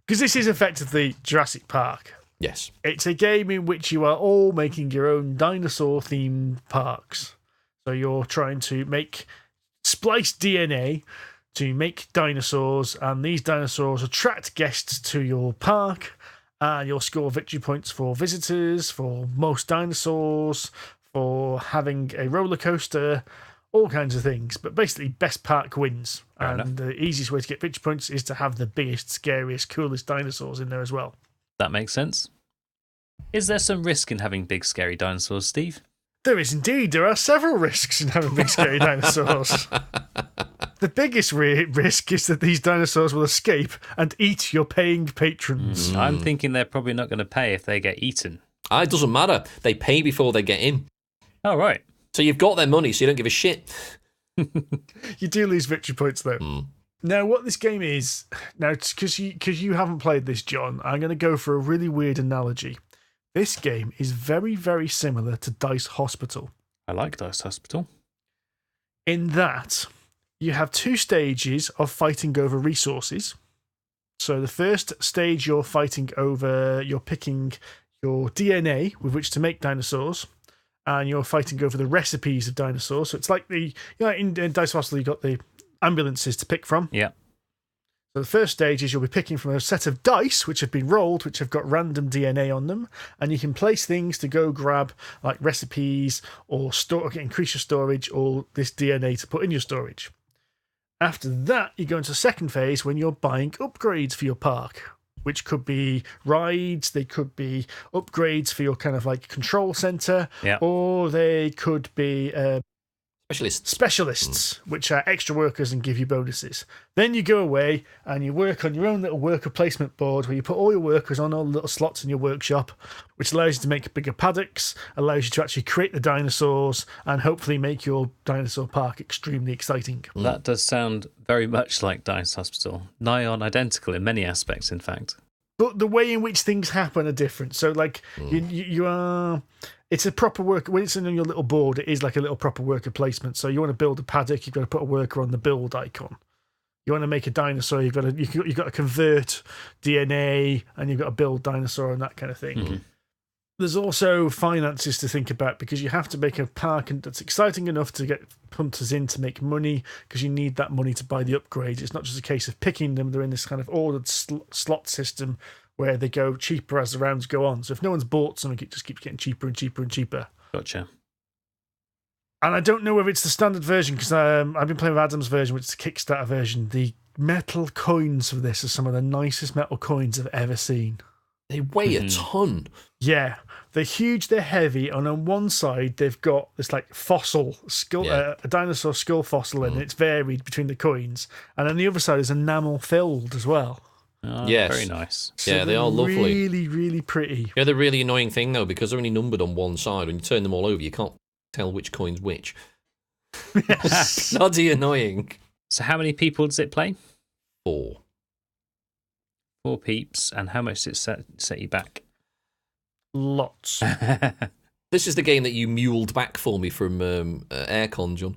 Because this is effectively Jurassic Park. Yes. It's a game in which you are all making your own dinosaur-themed parks. So you're trying to splice DNA to make dinosaurs, and these dinosaurs attract guests to your park, and you'll score victory points for visitors, for most dinosaurs, for having a roller coaster, all kinds of things. But basically, best park wins. Fair and enough. the easiest way to get victory points is to have the biggest, scariest, coolest dinosaurs in there as well. That makes sense. Is there some risk in having big, scary dinosaurs, Steve? There is indeed. There are several risks in having big, scary dinosaurs. The biggest risk is that these dinosaurs will escape and eat your paying patrons. I'm thinking they're probably not going to pay if they get eaten. It doesn't matter. They pay before they get in. Oh, right. So you've got their money, so you don't give a shit. You do lose victory points, though. Now, what this game is, now, because you haven't played this, John, I'm going to go for a really weird analogy. This game is very, very similar to Dice Hospital. I like Dice Hospital. In that, you have 2 stages of fighting over resources. So the first stage you're picking your DNA with which to make dinosaurs, and you're fighting over the recipes of dinosaurs. So it's like in Dice Hospital, you've got the ambulances to pick from. Yeah. So the first stage is you'll be picking from a set of dice which have been rolled, which have got random DNA on them, and you can place things to go grab like recipes or increase your storage or this DNA to put in your storage. After that, you go into the second phase when you're buying upgrades for your park, which could be rides, they could be upgrades for your kind of like control center, or they could be specialists, which are extra workers and give you bonuses. Then you go away and you work on your own little worker placement board where you put all your workers on all the little slots in your workshop, which allows you to make bigger paddocks, allows you to actually create the dinosaurs, and hopefully make your dinosaur park extremely exciting. That does sound very much like Dice Hospital. Nigh on identical in many aspects, in fact. But the way in which things happen are different. So, like, you are... It's a proper worker. When it's on your little board, it is like a little proper worker placement. So you want to build a paddock, you've got to put a worker on the build icon. You want to make a dinosaur, you've got to convert DNA, and you've got to build dinosaur and that kind of thing. Mm-hmm. There's also finances to think about because you have to make a park that's exciting enough to get punters in to make money because you need that money to buy the upgrades. It's not just a case of picking them. They're in this kind of ordered slot system where they go cheaper as the rounds go on. So if no one's bought something, it just keeps getting cheaper and cheaper and cheaper. Gotcha. And I don't know whether it's the standard version because I've been playing with Adam's version, which is the Kickstarter version. The metal coins for this are some of the nicest metal coins I've ever seen. They weigh a ton. Yeah, they're huge, they're heavy, and on one side they've got this like fossil skull, a dinosaur skull fossil, and it's varied between the coins. And on the other side is enamel filled as well. Oh, yes. Very nice. So yeah, they are lovely. Really, really pretty. Yeah, the really annoying thing though, because they're only numbered on one side. When you turn them all over, you can't tell which coin's which. Yes. Bloody annoying. So how many people does it play? 4. 4 peeps. And how much does it set you back? Lots. This is the game that you muled back for me from Aircon, John.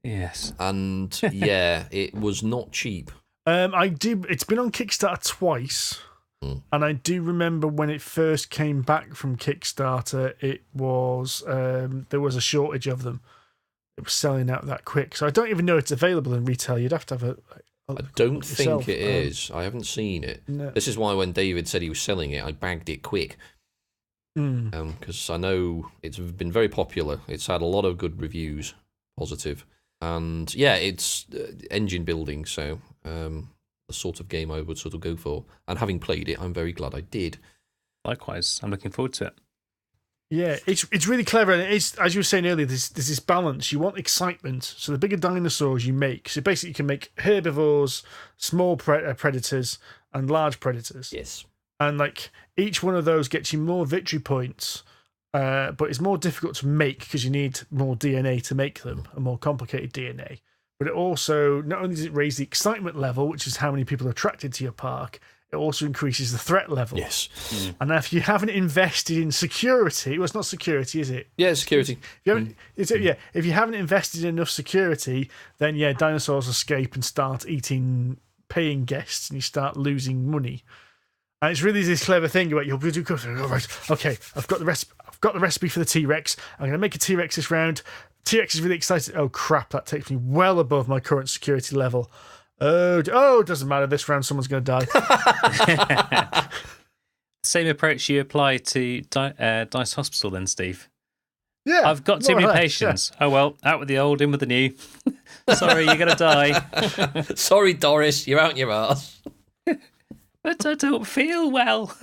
Yes. And yeah, it was not cheap. It's been on Kickstarter twice, and I do remember when it first came back from Kickstarter, it was there was a shortage of them. It was selling out that quick, so I don't even know it's available in retail. You'd have to have I don't think it is. I haven't seen it. No. This is why when David said he was selling it, I bagged it quick. Because I know it's been very popular. It's had a lot of good reviews, positive. And yeah, it's engine building, so the sort of game I would sort of go for. And having played it, I'm very glad I did. Likewise, I'm looking forward to it. Yeah, it's really clever, and it's, as you were saying earlier, there's this balance. You want excitement, so the bigger dinosaurs you make. So basically, you can make herbivores, small predators, and large predators. Yes. And like each one of those gets you more victory points, but it's more difficult to make because you need more DNA to make them, a more complicated DNA. But it also, not only does it raise the excitement level, which is how many people are attracted to your park, it also increases the threat level. Yes. And if you haven't invested in security, well, it's not security, is it? Yeah, security. If you haven't invested in enough security, then yeah, dinosaurs escape and start eating paying guests, and you start losing money. And it's really this clever thing about you'll do. Oh, right, okay, I've got the recipe for the T-Rex. I'm going to make a T-Rex this round. T-Rex is really excited. Oh crap, that takes me well above my current security level. Oh, it doesn't matter. This round, someone's going to die. Same approach you apply to Dice Hospital, then, Steve. Yeah, I've got too more or many less, patience. Oh well, out with the old, in with the new. Sorry, you're gonna die. Sorry, Doris, you're out your arse. But I don't feel well.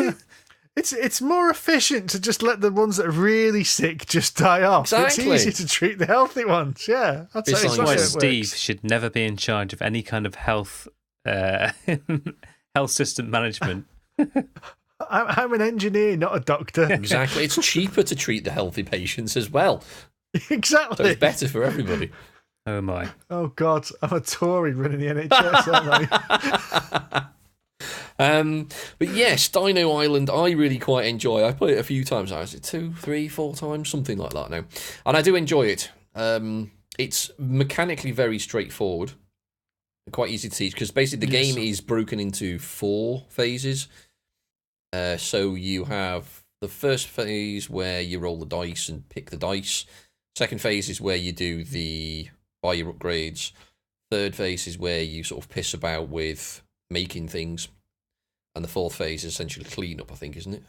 It's more efficient to just let the ones that are really sick just die off. Exactly. It's easier to treat the healthy ones. Yeah, that's Besides, exactly Why how it Steve works. should never be in charge of any kind of health health system management. I'm an engineer, not a doctor. Exactly. It's cheaper to treat the healthy patients as well. So Exactly. it's better for everybody. Oh my. Oh God, I'm a Tory running the NHS, aren't I? But yes, Dino Island, I really quite enjoy. I played it a few times. Is it 2, 3, 4 times, something like that now, and I do enjoy it. It's mechanically very straightforward, quite easy to teach because basically the game is broken into 4 phases. So you have the first phase where you roll the dice and pick the dice. Second phase is where you do buy your upgrades. Third phase is where you sort of piss about with making things. And the fourth phase is essentially cleanup, I think, isn't it?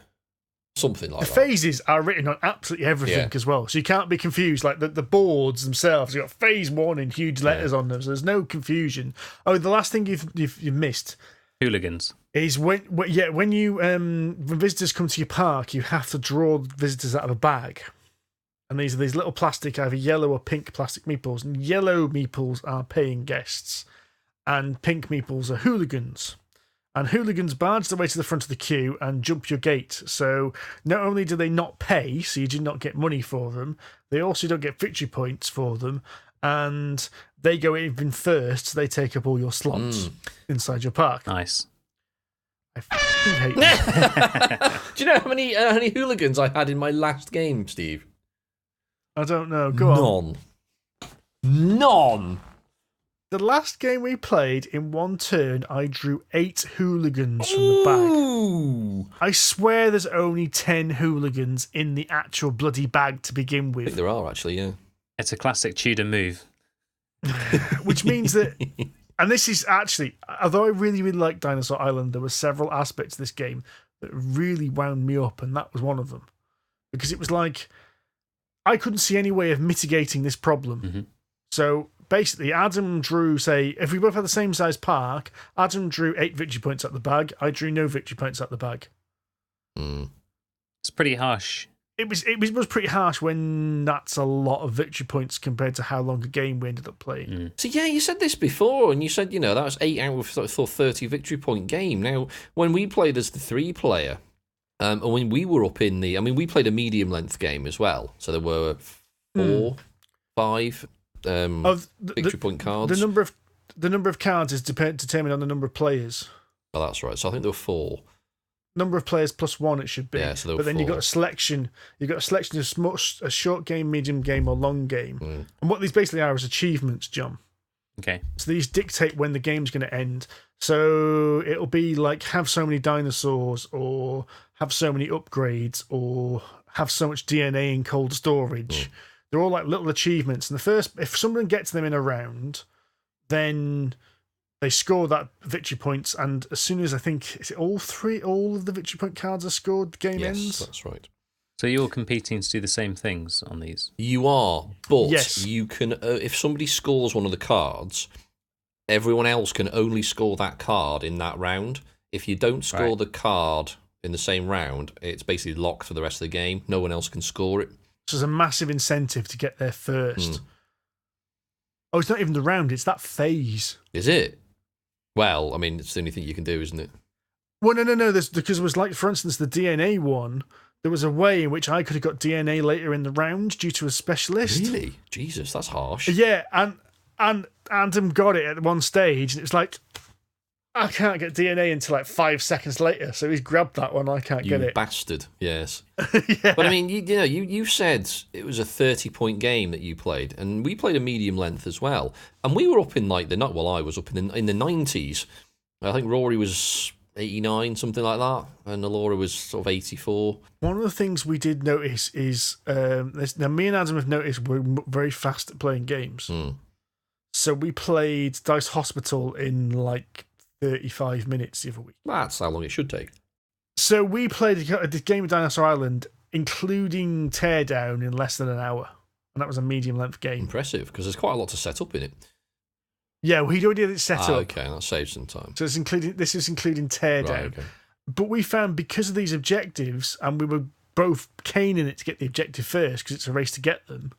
Something like The that. phases are written on absolutely everything as well, so you can't be confused. Like the boards themselves, you've got phase 1 in huge letters on them, so there's no confusion. Oh, the last thing you've missed Hooligans. is when when visitors come to your park, you have to draw visitors out of a bag. And these are these little plastic, either yellow or pink plastic meeples. And yellow meeples are paying guests, and pink meeples are hooligans. And hooligans barge their way to the front of the queue and jump your gate. So not only do they not pay, so you do not get money for them, they also don't get victory points for them, and they go even first. So they take up all your slots inside your park. Nice. I fucking hate them. Do you know how many hooligans I had in my last game, Steve? I don't know. Go on. None. The last game we played, in one turn, I drew 8 hooligans from the bag. Ooh. I swear there's only 10 hooligans in the actual bloody bag to begin I think with. there are, actually, yeah. It's a classic Tudor move. Which means that, and this is actually, although I really, really like Dinosaur Island, there were several aspects of this game that really wound me up, and that was one of them. Because it was like, I couldn't see any way of mitigating this problem. Mm-hmm. So basically, Adam drew, say, if we both had the same size park, Adam drew 8 victory points out the bag. I drew no victory points out the bag. It's pretty harsh. It was pretty harsh when that's a lot of victory points compared to how long a game we ended up playing. So, yeah, you said this before, and you said, that was 8 out of sort of 30 victory point game. Now, when we played as the 3-player, and when we were up in we played a medium-length game as well. So there were 4, 5... victory point cards. The number of cards is determined on the number of players. Oh, that's right. So I think there were 4. Number of players plus 1 it should be. Yeah, so there were but then 4. you got a selection. You got a selection of a short game, medium game, or long game. And what these basically are is achievements, John. Okay. So these dictate when the game's going to end. So it'll be like have so many dinosaurs, or have so many upgrades, or have so much DNA in cold storage. They're all like little achievements. And if someone gets them in a round, then they score that victory points. And as soon as is it all of the victory point cards are scored, the game ends? Yes, that's right. So you're competing to do the same things on these? You are, but Yes. you can, if somebody scores one of the cards, everyone else can only score that card in that round. If you don't score the card in the same round, it's basically locked for the rest of the game. No one else can score it. So there's a massive incentive to get there first. Oh, it's not even the round, it's that phase. Is it? Well, I mean, it's the only thing you can do, isn't it? Well, no. Because it was like, for instance, the DNA one. There was a way in which I could have got DNA later in the round due to a specialist. Really? Jesus, that's harsh. Yeah, and Adam got it at one stage, and it's like, I can't get DNA until like 5 seconds later. So he's grabbed that one. I can't get You it. bastard. Yes. Yeah. But I mean, you said it was a 30-point game that you played, and we played a medium length as well. And we were up in I was up in the 90s. I think Rory was 89, something like that, and Alora was sort of 84. One of the things we did notice is now me and Adam have noticed we're very fast at playing games. So we played Dice Hospital in like 35 minutes the other week. That's how long it should take. So we played a game of Dinosaur Island including teardown, in less than an hour. And that was a medium-length game. Impressive, because there's quite a lot to set up in it. Yeah, well, he'd already had it set up. Okay, that saves some time. So this is including teardown. Right, okay. But we found, because of these objectives, and we were both caning it to get the objective first, because it's a race to get them,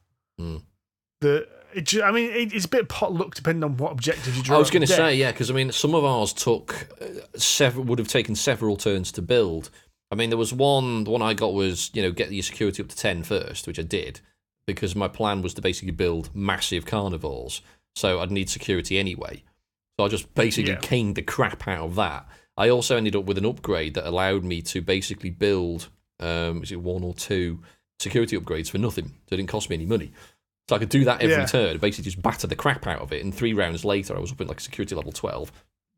that... it's a bit pot luck depending on what objectives you draw. I was going to say, yeah, because some of ours would have taken several turns to build. I mean, there was one. The one I got was get your security up to 10 first, which I did because my plan was to basically build massive carnivores, so I'd need security anyway. So I just basically caned the crap out of that. I also ended up with an upgrade that allowed me to basically build, was it 1 or 2 security upgrades for nothing? So it didn't cost me any money. So I could do that every turn, basically just batter the crap out of it. And 3 rounds later, I was up in security level 12.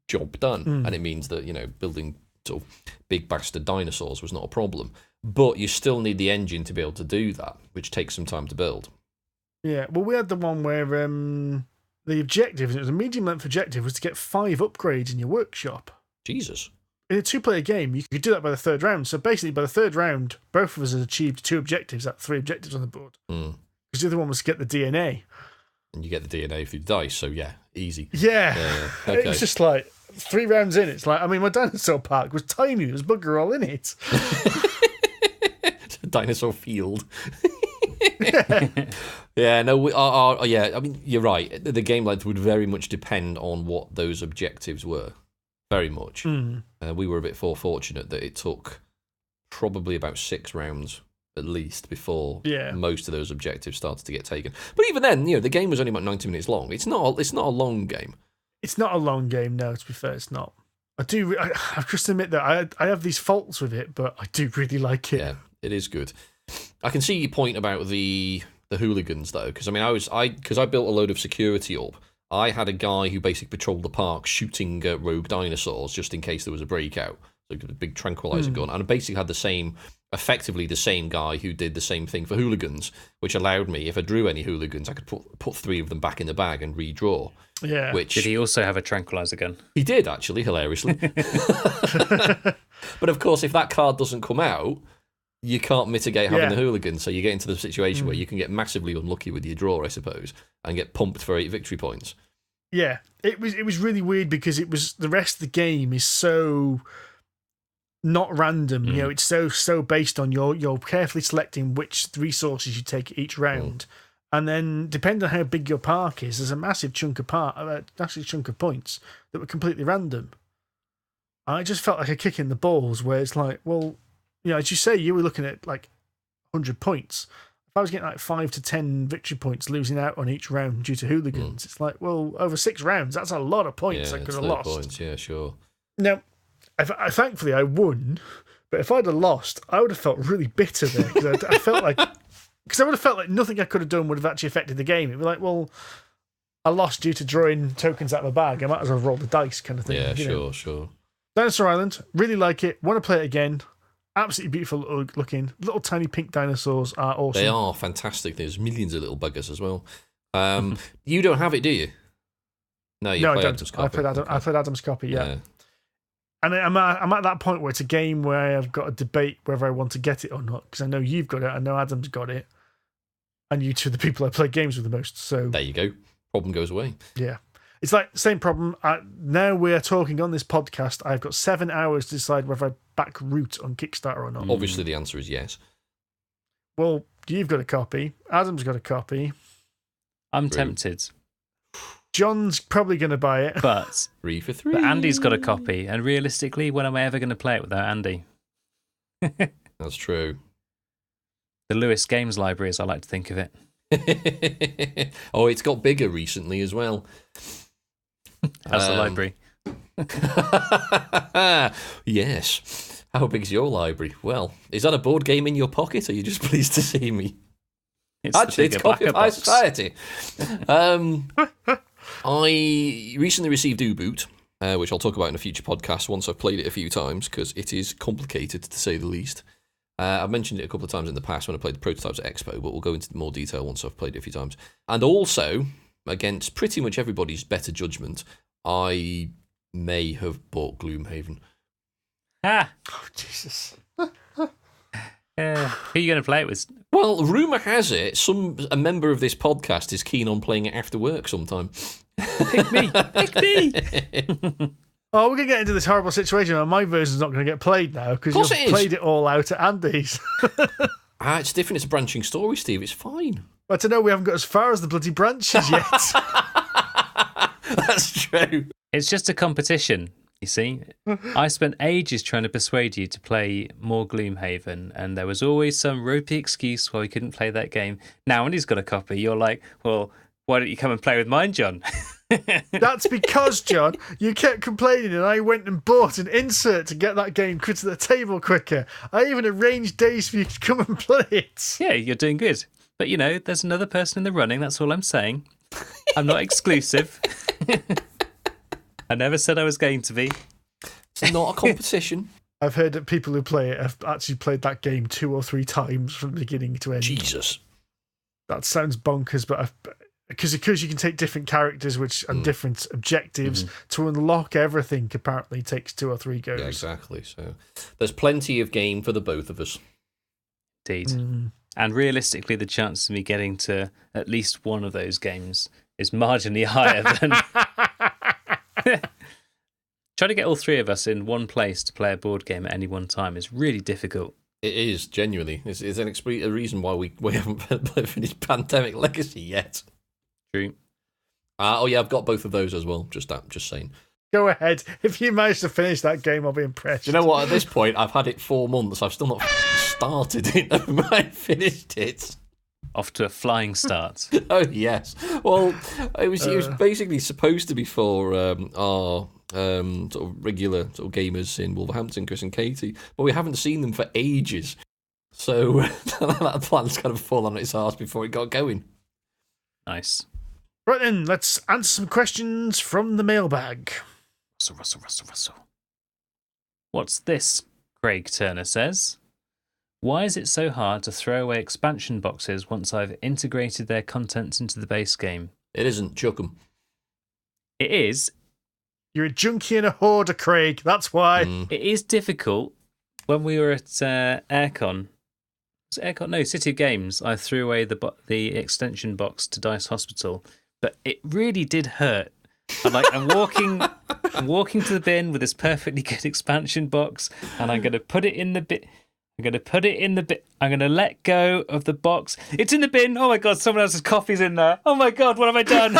Job done. And it means that, building sort of big bastard dinosaurs was not a problem. But you still need the engine to be able to do that, which takes some time to build. Yeah, well, we had the one where the objective, and it was a medium-length objective, was to get 5 upgrades in your workshop. Jesus. In a 2-player game, you could do that by the 3rd round. So basically, by the 3rd round, both of us had achieved 2 objectives, out of 3 objectives on the board. Because the other one was to get the DNA. And you get the DNA through dice, so yeah, easy. Yeah. Okay. It was just 3 rounds in, it's my dinosaur park was tiny, there was bugger all in it. Dinosaur field. Yeah, no, I mean, you're right. The game length would very much depend on what those objectives were. Very much. We were a bit fortunate that it took probably about 6 rounds at least before most of those objectives started to get taken. But even then, the game was only about 90 minutes long. It's not a long game. It's not a long game, no, to be fair, it's not. I just admit that I have these faults with it, but I do really like it. Yeah, it is good. I can see your point about the hooligans, though, because I built a load of security up. I had a guy who basically patrolled the park shooting rogue dinosaurs just in case there was a breakout. So a big tranquilizer gun. And I basically had effectively the same guy who did the same thing for hooligans, which allowed me, if I drew any hooligans, I could put 3 of them back in the bag and redraw. Yeah. Did he also have a tranquilizer gun? He did, actually, hilariously. But of course, if that card doesn't come out, you can't mitigate having the hooligan, so you get into the situation where you can get massively unlucky with your draw, I suppose, and get pumped for 8 victory points. Yeah, it was really weird because the rest of the game is so not random. It's so based on you're carefully selecting which resources you take each round, and then depending on how big your park is, there's a massive chunk of points that were completely random. I just felt like a kick in the balls, where it's as you say, you were looking at 100 points. If I was getting 5 to 10 victory points losing out on each round due to hooligans, it's over 6 rounds, that's a lot of points I could have lost. Points, yeah, sure. Now, thankfully I won, but if I'd have lost, I would have felt really bitter there, because I would have felt like nothing I could have done would have actually affected the game. It'd be I lost due to drawing tokens out of my bag, I might as well roll the dice kind of thing. Yeah, sure. Dinosaur Island, really like it, want to play it again. Absolutely beautiful looking. Little tiny pink dinosaurs are awesome. They are fantastic. There's millions of little buggers as well. You don't have it, do you? No, I don't. Adam's copy. I played Adam's copy, yeah. And I'm at that point where it's a game where I've got to debate whether I want to get it or not, because I know you've got it, I know Adam's got it, and you two are the people I play games with the most. So there you go. Problem goes away. Yeah. It's same problem. Now we're talking on this podcast, I've got 7 hours to decide whether I back Root on Kickstarter or not. Obviously, the answer is yes. Well, you've got a copy. Adam's got a copy. I'm tempted. John's probably going to buy it. But 3 for 3. But Andy's got a copy. And realistically, when am I ever going to play it without Andy? That's true. The Lewis Games Library, as I like to think of it. Oh, it's got bigger recently as well. How's the library? Yes. How big's your library? Well, is that a board game in your pocket, or are you just pleased to see me? Actually, it's Copy of High Society. I recently received U-Boot, which I'll talk about in a future podcast once I've played it a few times, because it is complicated, to say the least. I've mentioned it a couple of times in the past when I played the prototypes at Expo, but we'll go into more detail once I've played it a few times. And also, against pretty much everybody's better judgment, I may have bought Gloomhaven. Ah! Oh, Jesus. Who are you going to play it with? Well, rumour has it a member of this podcast is keen on playing it after work sometime. Pick me. Pick me. Oh, we're going to get into this horrible situation where my version's not going to get played now because you've played it all out at Andy's. It's different. It's a branching story, Steve. It's fine. I don't know. We haven't got as far as the bloody branches yet. That's true. It's just a competition, you see. I spent ages trying to persuade you to play more Gloomhaven, and there was always some ropey excuse why we couldn't play that game. Now, when he's got a copy, you're like, well, why don't you come and play with mine, John? That's because, John, you kept complaining and I went and bought an insert to get that game to the table quicker. I even arranged days for you to come and play it. Yeah, you're doing good. But, there's another person in the running, that's all I'm saying. I'm not exclusive. I never said I was going to be. It's not a competition. I've heard that people who play it have actually played that game 2 or 3 times from beginning to end. Jesus. That sounds bonkers, but because you can take different characters and different objectives to unlock everything, apparently takes 2 or 3 goes. Yeah, exactly. So there's plenty of game for the both of us. Indeed. And realistically, the chance of me getting to at least one of those games is marginally higher than... Trying to get all 3 of us in one place to play a board game at any one time is really difficult. It is, genuinely. It's a reason why we haven't finished Pandemic Legacy yet. True. I've got both of those as well. Just saying. Go ahead. If you manage to finish that game, I'll be impressed. Do you know what? At this point, I've had it 4 months. I've still not started it. I finished it. Off to a flying start. Oh, yes. Well, it was basically supposed to be for our sort of regular sort of gamers in Wolverhampton, Chris and Katie, but we haven't seen them for ages. So that plan's kind of fallen on its arse before it got going. Nice. Right then, let's answer some questions from the mailbag. Russell. What's this? Craig Turner says. Why is it so hard to throw away expansion boxes once I've integrated their contents into the base game? It isn't. Chuck 'em. It is. You're a junkie and a hoarder, Craig. That's why. It is difficult. When we were at Aircon... Was it Aircon? No, City of Games. I threw away the extension box to Dice Hospital. But it really did hurt. I'm walking to the bin with this perfectly good expansion box, and I'm going to put it in the bin. I'm going to let go of the box. It's in the bin. Oh my God, someone else's coffee's in there. Oh my God, what have I done?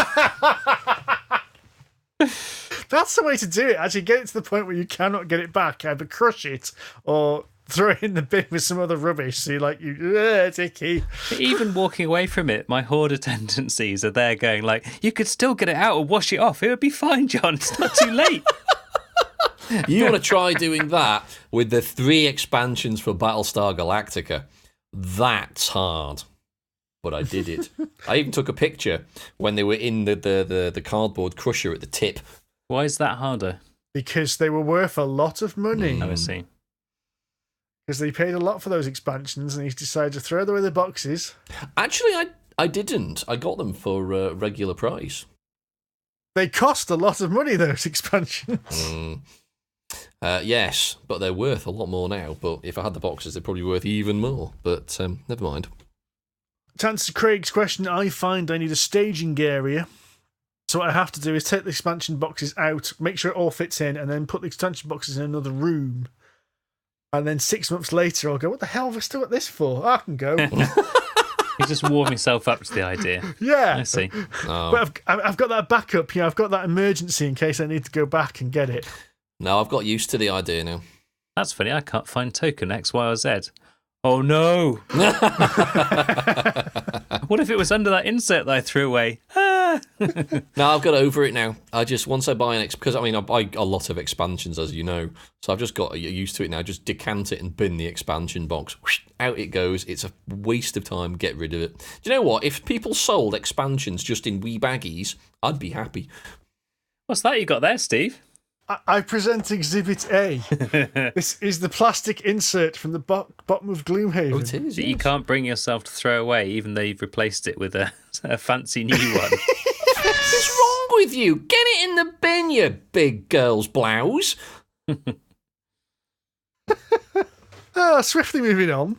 That's the way to do it. Actually, get it to the point where you cannot get it back. Either crush it or throw it in the bin with some other rubbish. So it's icky. Even walking away from it, my hoarder tendencies are there going like, you could still get it out or wash it off. It would be fine, John. It's not too late. You want to try doing that with the 3 expansions for Battlestar Galactica? That's hard. But I did it. I even took a picture when they were in the cardboard crusher at the tip. Why is that harder? Because they were worth a lot of money. I see. Because they paid a lot for those expansions and he decided to throw away the boxes. Actually, I didn't. I got them for regular price. They cost a lot of money, those expansions. Yes, but they're worth a lot more now. But if I had the boxes, they're probably worth even more. But never mind. To answer Craig's question, I find I need a staging area. So what I have to do is take the expansion boxes out, make sure it all fits in, and then put the expansion boxes in another room. And then 6 months later, I'll go, what the hell have I still got this for? I can go. You just warm yourself up to the idea. Yeah. I see. No. But I've got that backup. I've got that emergency in case I need to go back and get it. No, I've got used to the idea now. That's funny. I can't find token X, Y, or Z. Oh, no. What if it was under that insert that I threw away? No, I've got over it now. Once I buy because I buy a lot of expansions, as you know, so I've just got used to it now. Just decant it and bin the expansion box. Whoosh, out it goes. It's a waste of time. Get rid of it. Do you know what? If people sold expansions just in wee baggies, I'd be happy. What's that you got there, Steve? I present Exhibit A. This is the plastic insert from the bottom of Gloomhaven. Oh, it is. That you can't bring yourself to throw away, even though you've replaced it with a fancy new one. What's wrong with you? Get it in the bin, you big girl's blouse. Swiftly moving on.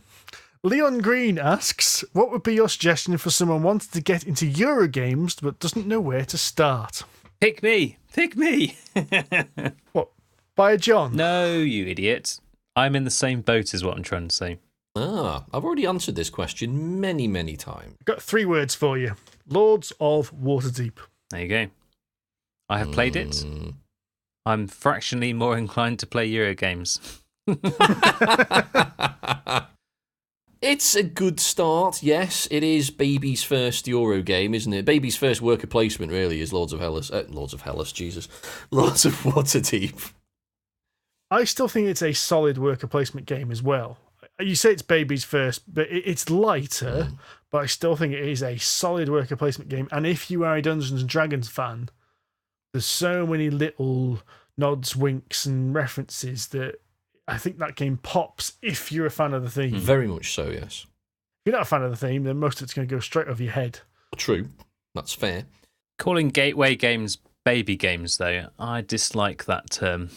Leon Green asks, what would be your suggestion for someone wanting to get into Eurogames but doesn't know where to start? Pick me. What, by a John? No, you idiot. I'm in the same boat as what I'm trying to say. I've already answered this question many, many times. Got 3 words for you. Lords of Waterdeep. There you go. I have played it. I'm fractionally more inclined to play Eurogames. It's a good start, yes. It is Baby's first Euro game, isn't it? Baby's first worker placement, really, is Lords of Waterdeep. I still think it's a solid worker placement game as well. You say it's Baby's first, but it's lighter, but I still think it is a solid worker placement game. And if you are a Dungeons & Dragons fan, there's so many little nods, winks, and references that I think that game pops if you're a fan of the theme. Very much so, yes. If you're not a fan of the theme, then most of it's going to go straight over your head. True. That's fair. Calling gateway games baby games, though, I dislike that term.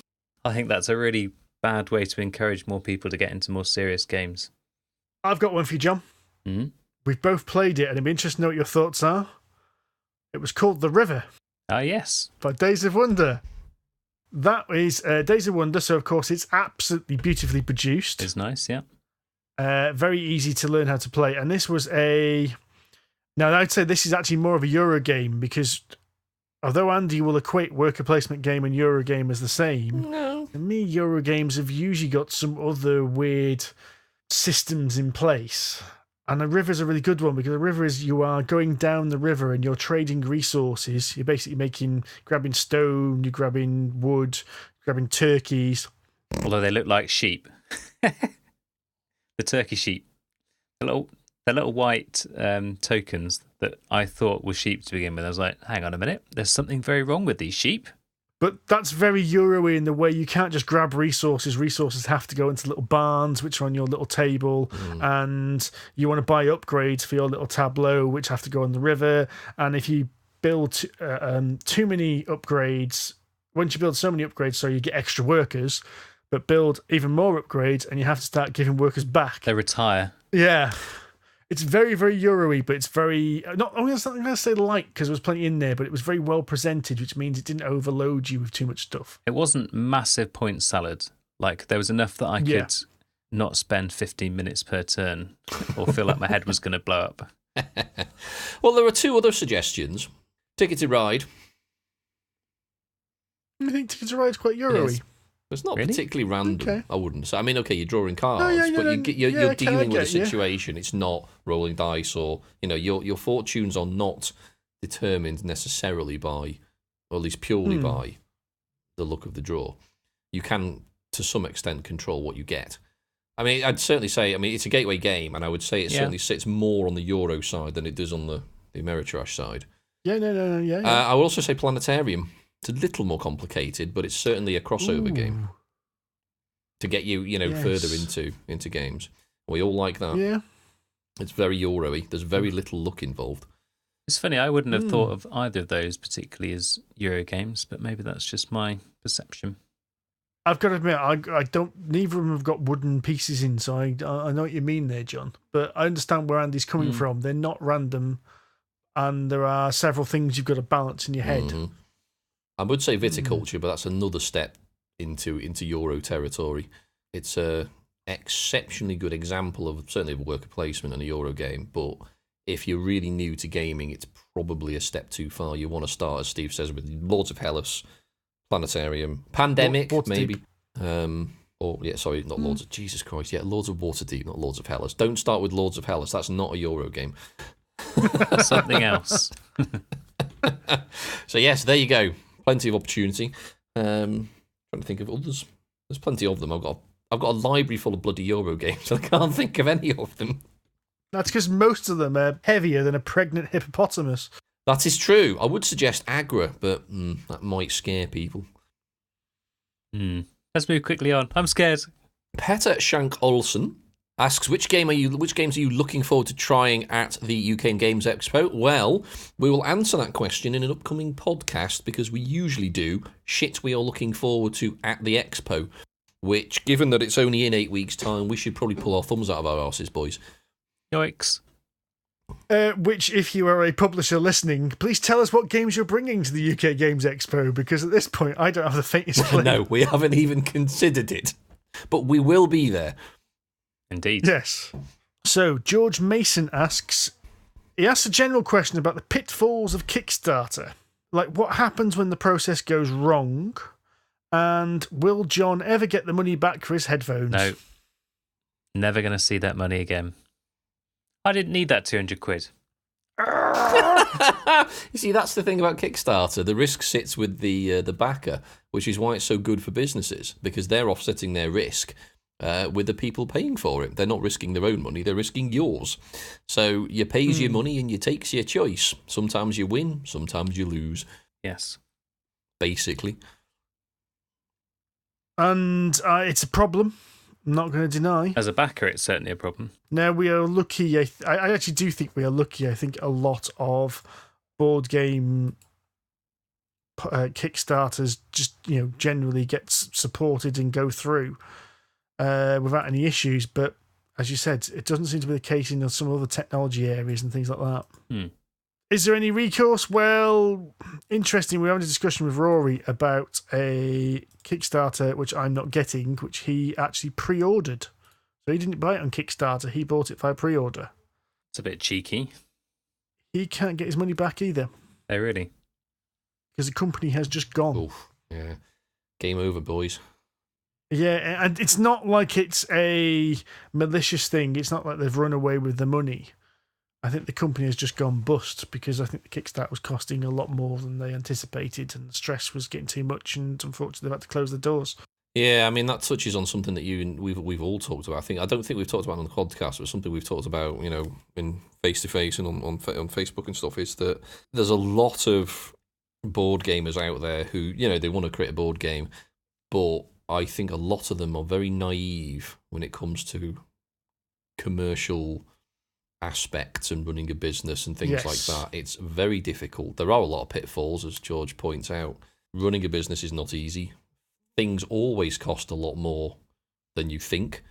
I think that's a really bad way to encourage more people to get into more serious games. I've got one for you, John. Mm-hmm. We've both played it, and it'd be interesting to know what your thoughts are. It was called The River. Ah, yes. By Days of Wonder. That is Days of Wonder, so of course it's absolutely beautifully produced. It's nice, yeah. Very easy to learn how to play. And this was now I'd say this is actually more of a Euro game because although Andy will equate worker placement game and Euro game as the same, to me Euro games have usually got some other weird systems in place. And the river's a really good one because the river is you are going down the river and you're trading resources. You're basically grabbing stone, you're grabbing wood, grabbing turkeys. Although they look like sheep. The turkey sheep. The little white tokens that I thought were sheep to begin with. I was like, hang on a minute, there's something very wrong with these sheep. But that's very Euro-y in the way you can't just grab resources. Resources have to go into little barns, which are on your little table. And you want to buy upgrades for your little tableau, which have to go on the river. And if you build too many upgrades, once you build so many upgrades, so you get extra workers, but build even more upgrades, and you have to start giving workers back. They retire. Yeah. It's very, very Euro-y, but it's very... I'm not going to say light, because there was plenty in there, but it was very well presented, which means it didn't overload you with too much stuff. It wasn't massive point salad. Like, there was enough that I could not spend 15 minutes per turn or feel like my head was going to blow up. Well, there are 2 other suggestions. Ticket to Ride. I think Ticket to Ride is quite Euro-y. Yes. It's not particularly random, Okay. I wouldn't say. I mean, okay, you're drawing cards, but you're okay, dealing with a situation. It's not rolling dice or, your fortunes are not determined necessarily by, or at least purely by, the luck of the draw. You can, to some extent, control what you get. I mean, I'd certainly say, it's a gateway game, and I would say it certainly sits more on the Euro side than it does on the Ameritrash side. Yeah. I would also say Planetarium. It's a little more complicated, but it's certainly a crossover game to get you, further into games. We all like that. Yeah. It's very Euro-y. There's very little luck involved. It's funny, I wouldn't have thought of either of those particularly as Euro games, but maybe that's just my perception. I've got to admit, I don't. Neither of them have got wooden pieces in, so I know what you mean there, John. But I understand where Andy's coming from. They're not random, and there are several things you've got to balance in your head. Mm-hmm. I would say viticulture, but that's another step into Euro territory. It's a exceptionally good example of certainly a worker placement in a Euro game, but if you're really new to gaming, it's probably a step too far. You want to start, as Steve says, with Lords of Hellas, Planetarium, Pandemic, maybe. Not Lords of... Jesus Christ, Lords of Waterdeep, not Lords of Hellas. Don't start with Lords of Hellas. That's not a Euro game. Something else. So yes, there you go. Plenty of opportunity. Trying to think of others. There's plenty of them. I've got a library full of bloody Euro games. I can't think of any of them. That's because most of them are heavier than a pregnant hippopotamus. That is true. I would suggest Agra, but that might scare people. Let's move quickly on. I'm scared. Petter Shank Olsen asks, which games are you looking forward to trying at the UK Games Expo? Well, we will answer that question in an upcoming podcast because we usually do shit we are looking forward to at the expo. which, given that it's only in 8 weeks' time, we should probably pull our thumbs out of our arses, boys. Yikes. Which, if you are a publisher listening, please tell us what games you're bringing to the UK Games Expo, because at this point, I don't have the faintest clue. No, we haven't even considered it, but we will be there. Indeed. Yes. So, George Mason asks a general question about the pitfalls of Kickstarter. Like, what happens when the process goes wrong? And will John ever get the money back for his headphones? No. Never going to see that money again. I didn't need that 200 quid. You see, that's the thing about Kickstarter. The risk sits with the backer, which is why it's so good for businesses, because they're offsetting their risk with the people paying for it. They're not risking their own money, they're risking yours. So you pays your money and you takes your choice. Sometimes you win, sometimes you lose. Yes. Basically. And it's a problem. I'm not going to deny. As a backer, it's certainly a problem. Now, we are lucky. I actually do think we are lucky. I think a lot of board game Kickstarters just, generally get supported and go through without any issues. But as you said, it doesn't seem to be the case in some other technology areas and things like that. Is there any recourse? Well, interesting. We were having a discussion with Rory about a Kickstarter, which I'm not getting, which he actually pre-ordered. So he didn't buy it on Kickstarter. He bought it via pre-order. It's a bit cheeky. He can't get his money back either. Oh, really? Because the company has just gone. Oof, yeah. Game over, boys. Yeah, and it's not like it's a malicious thing. It's not like they've run away with the money. I think the company has just gone bust because I think the Kickstarter was costing a lot more than they anticipated, and the stress was getting too much, and unfortunately they've had to close the doors. Yeah, I mean, that touches on something that we've all talked about. I don't think we've talked about on the podcast, but something we've talked about, in face-to-face and on Facebook and stuff, is that there's a lot of board gamers out there who, they want to create a board game, but I think a lot of them are very naive when it comes to commercial aspects and running a business and things like that. It's very difficult. There are a lot of pitfalls, as George points out. Running a business is not easy. Things always cost a lot more than you think.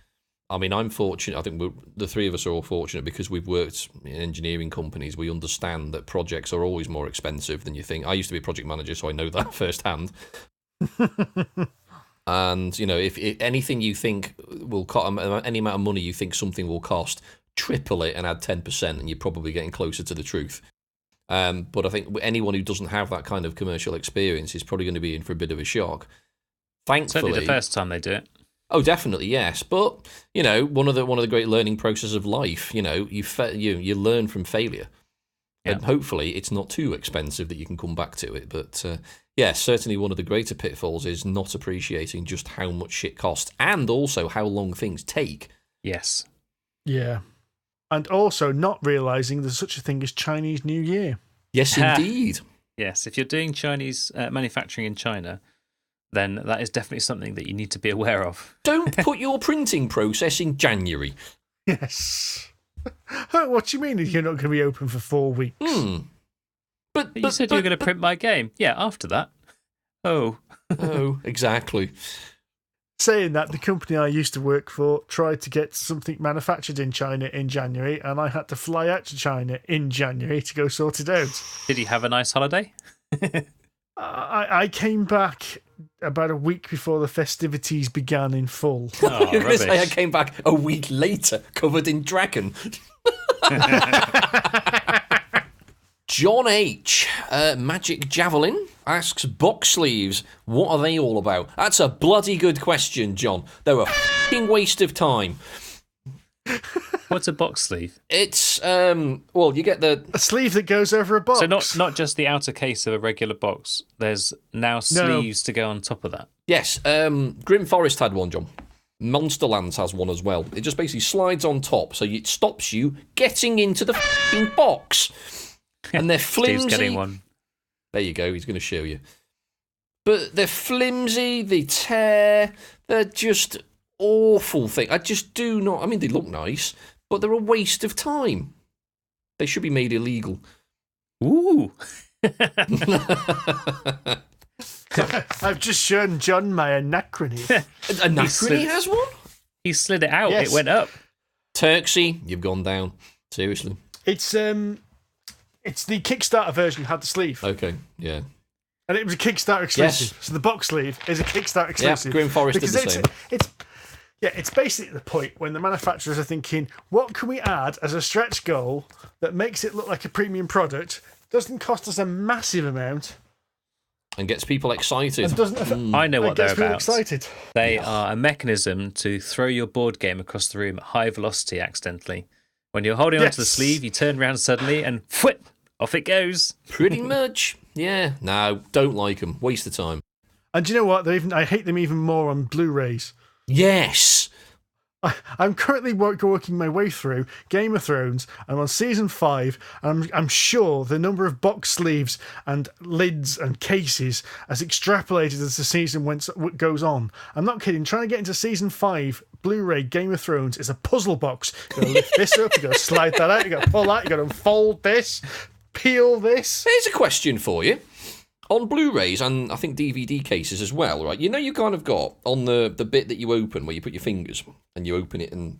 I mean, I'm fortunate. I think the three of us are all fortunate because we've worked in engineering companies. We understand that projects are always more expensive than you think. I used to be a project manager, so I know that firsthand. And, if anything you think will cost, any amount of money you think something will cost, triple it and add 10%, and you're probably getting closer to the truth. But I think anyone who doesn't have that kind of commercial experience is probably going to be in for a bit of a shock. Thankfully, certainly the first time they do it. Oh, definitely, yes. But one of the great learning processes of life, you learn from failure, and hopefully it's not too expensive that you can come back to it. But certainly one of the greater pitfalls is not appreciating just how much shit costs, and also how long things take. Yes. Yeah. And also not realising there's such a thing as Chinese New Year. Yes, indeed. Yes, if you're doing Chinese manufacturing in China, then that is definitely something that you need to be aware of. Don't put your printing process in January. Yes. What do you mean you're not going to be open for 4 weeks? But you said you were going to print my game. Yeah, after that. Oh, exactly. Saying that, the company I used to work for tried to get something manufactured in China in January, and I had to fly out to China in January to go sort it out. Did you have a nice holiday? I came back about a week before the festivities began in full. Oh, you're going to say I came back a week later, covered in dragon. John H. Magic Javelin asks, box sleeves, what are they all about? That's a bloody good question, John. They're a f***ing waste of time. What's a box sleeve? It's, you get a sleeve that goes over a box. So not just the outer case of a regular box. There's now sleeves to go on top of that. Yes, Grim Forest had one, John. Monsterlands has one as well. It just basically slides on top, so it stops you getting into the f***ing box. And they're flimsy. Steve's getting one. There you go, he's going to show you. But they're flimsy, they tear, they're just awful thing. I just do not, I mean, they look nice, but they're a waste of time. They should be made illegal. Ooh. I've just shown John my anachrony. Anachrony has one? He slid it out. Yes. It went up. Turksy, you've gone down. Seriously. It's the Kickstarter version had the sleeve. Okay, yeah. And it was a Kickstarter exclusive. Yes. So the box sleeve is a Kickstarter exclusive. Yeah, Grim Forest did the Because same. It's basically the point when the manufacturers are thinking, what can we add as a stretch goal that makes it look like a premium product, doesn't cost us a massive amount, And gets people excited. and doesn't I know what they're gets people about. excited. They are a mechanism to throw your board game across the room at high velocity accidentally. When you're holding onto the Yes. sleeve, you turn around suddenly and whip, off it goes. Pretty much. Yeah. No, don't like them. Waste of time. And do you know what? I hate them even more on Blu-rays. Yes. I'm currently working my way through Game of Thrones. I'm on season 5, and I'm sure the number of box sleeves and lids and cases has extrapolated as the season goes on. I'm not kidding. Trying to get into season 5 Blu-ray Game of Thrones is a puzzle box. You got to lift this up. You got to slide that out. You got to pull that. You got to unfold this, peel this. Here's a question for you. On Blu-rays and I think DVD cases as well, right? You know, you kind of got on the bit that you open where you put your fingers and you open it, and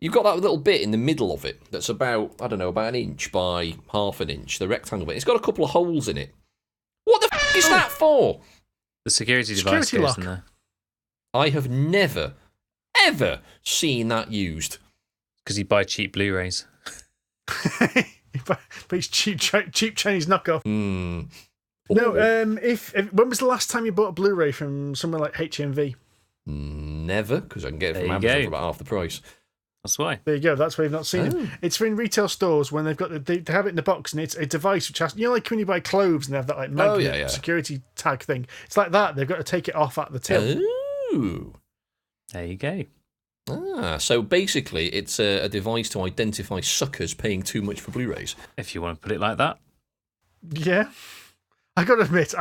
you've got that little bit in the middle of it that's about, I don't know, about an inch by half an inch, the rectangle bit. It's got a couple of holes in it. What the f*** is that for? The security device Security goes lock. in there. I have never, ever seen that used. Because you buy cheap Blu-rays. But it's cheap Chinese knockoff. No, if when was the last time you bought a Blu-ray from somewhere like HMV? never, because I can get it There from you Amazon go. for about half the price. That's why. There you go. That's why you've not seen Oh. it. It's in retail stores when they've got they have it in the box, and it's a device which has, you know, like when you buy cloves and they have that like magnet yeah. security tag thing. It's like that. They've got to take it off at the till. Oh. There you go. So basically, it's a device to identify suckers paying too much for Blu-rays. If you want to put it like that. Yeah. I got to admit,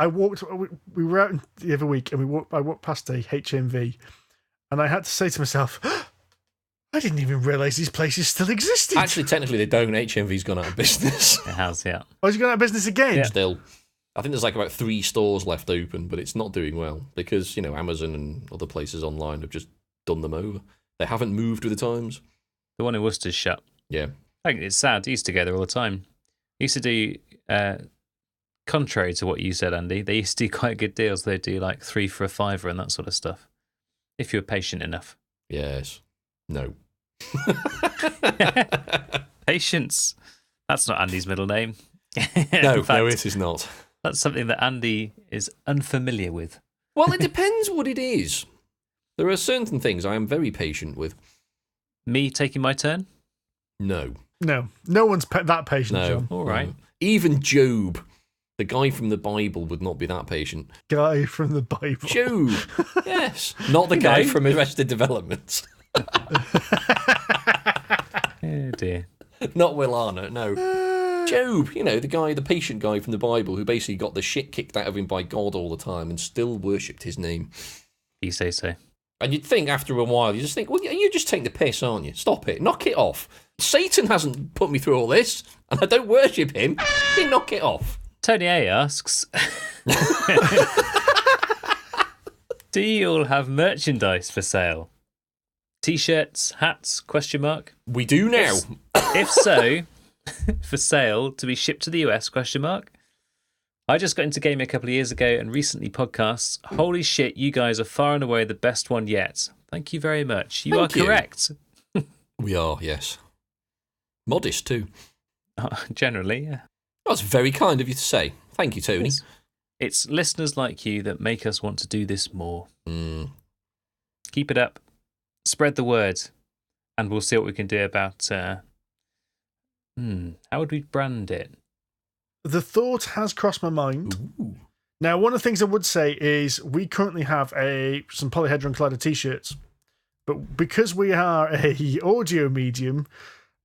we were out the other week, and I walked past a HMV, and I had to say to myself, I didn't even realise these places still existed. Actually, technically, they don't. HMV's gone out of business. It has, yeah. Oh, is it going out of business again? Yeah. Still, I think there's like about 3 stores left open, but it's not doing well because, you know, Amazon and other places online have just done them over. They haven't moved with the times. The one in Worcester's shut. Yeah. I think it's sad. They used to go there all the time. They used to do, contrary to what you said, Andy, they used to do quite good deals. They'd do like 3 for a £5 and that sort of stuff. If you were patient enough. Yes. No. Patience. That's not Andy's middle name. No, In fact, no, it is not. That's something that Andy is unfamiliar with. Well, it depends what it is. There are certain things I am very patient with. Me taking my turn? No. No one's that patient, No. John. All right. No. Even Job, the guy from the Bible, would not be that patient. Guy from the Bible. Job. Yes. Not the guy from Arrested Development. Oh dear. Not Will Arnott, no. Job, you know, the patient guy from the Bible who basically got the shit kicked out of him by God all the time and still worshipped his name. You say so. And you'd think after a while, you just think, well, you're just taking the piss, aren't you? Stop it. Knock it off. Satan hasn't put me through all this, and I don't worship him. You knock it off. Tony A asks, do you all have merchandise for sale? T-shirts, hats, question mark? We do now. If so, for sale to be shipped to the US, question mark? I just got into gaming a couple of years ago and recently podcasts. Holy shit, you guys are far and away the best one yet. Thank you very much. You Thank are you. correct. We are, yes. Modest, too. Generally, yeah. That's very kind of you to say. Thank you, Tony. It's listeners like you that make us want to do this more. Mm. Keep it up. Spread the word. And we'll see what we can do about... how would we brand it? The thought has crossed my mind. Ooh. Now, one of the things I would say is we currently have some Polyhedron Collider t-shirts, but because we are a audio medium,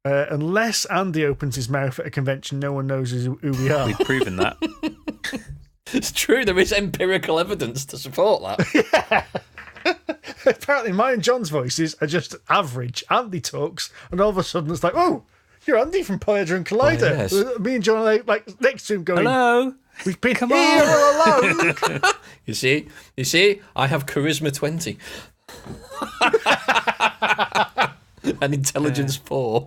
unless Andy opens his mouth at a convention, no one knows who we are. We've proven that. It's true, there is empirical evidence to support that. Apparently, mine and John's voices are just average. Andy talks, and all of a sudden it's like, oh, you're Andy from Polyhedron Collider. Oh, yes. Me and John are like next to him going, Hello? we've been Come here on. all along. You see, I have charisma 20 and intelligence 4.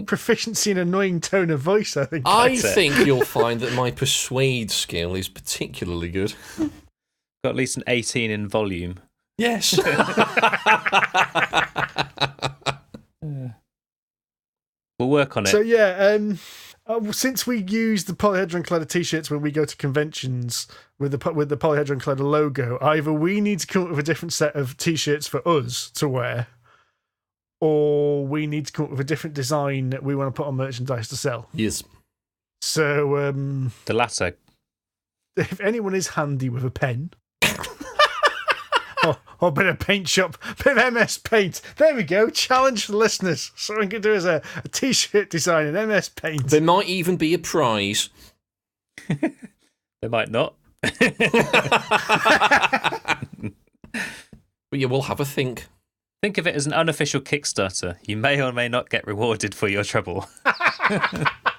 Proficiency in annoying tone of voice, I think. I think you'll find that my persuade skill is particularly good. Got at least an 18 in volume. Yes. We'll work on it. So yeah, since we use the Polyhedron Collider t-shirts when we go to conventions with the Polyhedron Collider logo, either we need to come up with a different set of t-shirts for us to wear, or we need to come up with a different design that we want to put on merchandise to sell. Yes. So the latter. If anyone is handy with a pen, or a bit of paint shop, bit of MS Paint, there we go. Challenge for the listeners. So we can do as a t-shirt design in MS Paint. There might even be a prize. There might not. But yeah, we'll have a think. Think of it as an unofficial Kickstarter. You may or may not get rewarded for your trouble.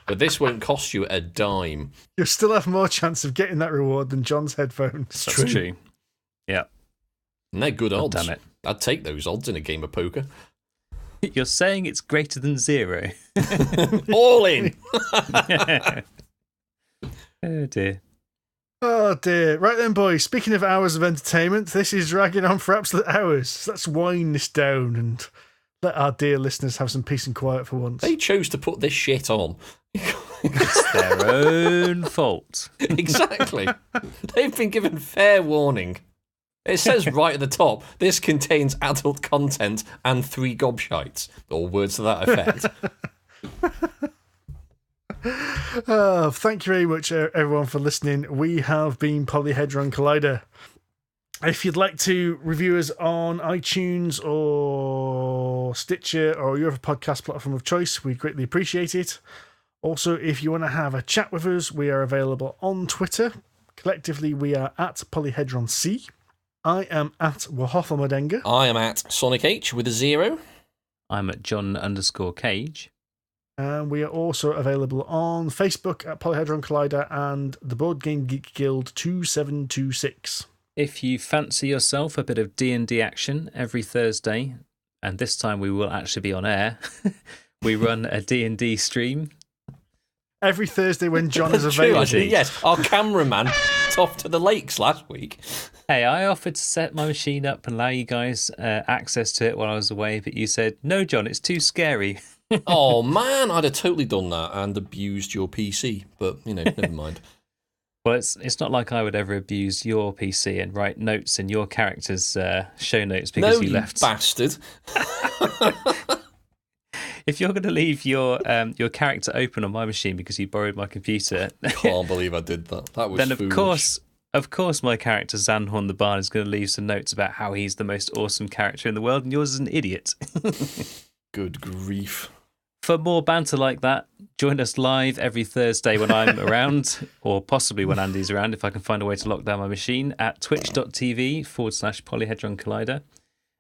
But this won't cost you a dime. You'll still have more chance of getting that reward than John's headphones. That's true. Yeah. And they're good odds. Damn it. I'd take those odds in a game of poker. You're saying it's greater than 0. All in. Oh, dear. Oh dear. Right then, boys. Speaking of hours of entertainment, this is dragging on for absolute hours. Let's wind this down and let our dear listeners have some peace and quiet for once. They chose to put this shit on. It's their own fault. Exactly. They've been given fair warning. It says right at the top, this contains adult content and 3 gobshites, or words to that effect. Thank you very much, everyone, for listening. We have been Polyhedron Collider. If you'd like to review us on iTunes or Stitcher or your other podcast platform of choice, we greatly appreciate it. Also, if you want to have a chat with us, we are available on Twitter. Collectively, we are at Polyhedron C. I am at Wahothel Madenga. I am at Sonic H with a 0. I'm at John_Cage. And we are also available on Facebook at Polyhedron Collider and the Board Game Geek Guild 2726. If you fancy yourself a bit of D&D action every Thursday, and this time we will actually be on air, we run a D&D stream. Every Thursday when John is True, available. actually, yes, our cameraman off to the lakes last week. Hey, I offered to set my machine up and allow you guys access to it while I was away, but you said, no, John, it's too scary. Oh, man, I'd have totally done that and abused your PC. But, you know, never mind. Well, it's not like I would ever abuse your PC and write notes in your character's show notes because no, you left. Bastard. If you're going to leave your character open on my machine because you borrowed my computer, Can't believe I did that. That was then foolish. of course, my character Zanhorn the Bard is going to leave some notes about how he's the most awesome character in the world, and yours is an idiot. Good grief. For more banter like that, join us live every Thursday when I'm around, or possibly when Andy's around, if I can find a way to lock down my machine, at twitch.tv/Polyhedron Collider.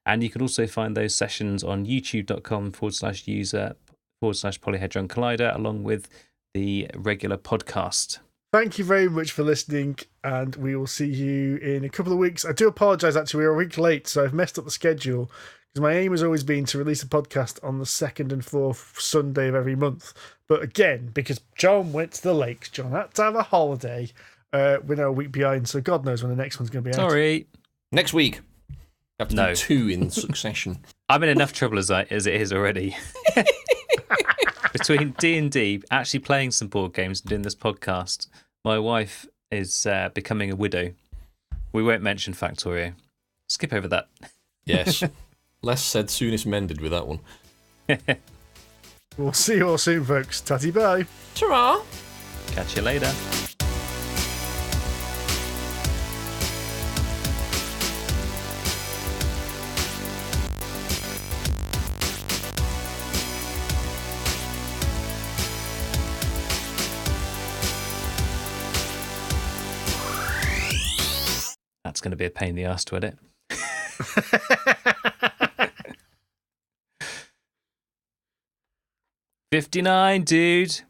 And you can also find those sessions on youtube.com/user/Polyhedron Collider, along with the regular podcast. Thank you very much for listening, and we will see you in a couple of weeks. I do apologise, actually, we're a week late, so I've messed up the schedule. Because my aim has always been to release a podcast on the 2nd and 4th Sunday of every month. But again, because John went to the lakes, John had to have a holiday. We're now a week behind, so God knows when the next one's going to be out. Sorry. Next week. You have to do 2 in succession. I'm in enough trouble as it is already. Between D&D, actually playing some board games and doing this podcast, my wife is becoming a widow. We won't mention Factorio. Skip over that. Yes. Less said, soonest mended with that one. We'll see you all soon, folks. Tatty bye. Ta-ra! Catch you later. That's going to be a pain in the arse to edit. 59, dude.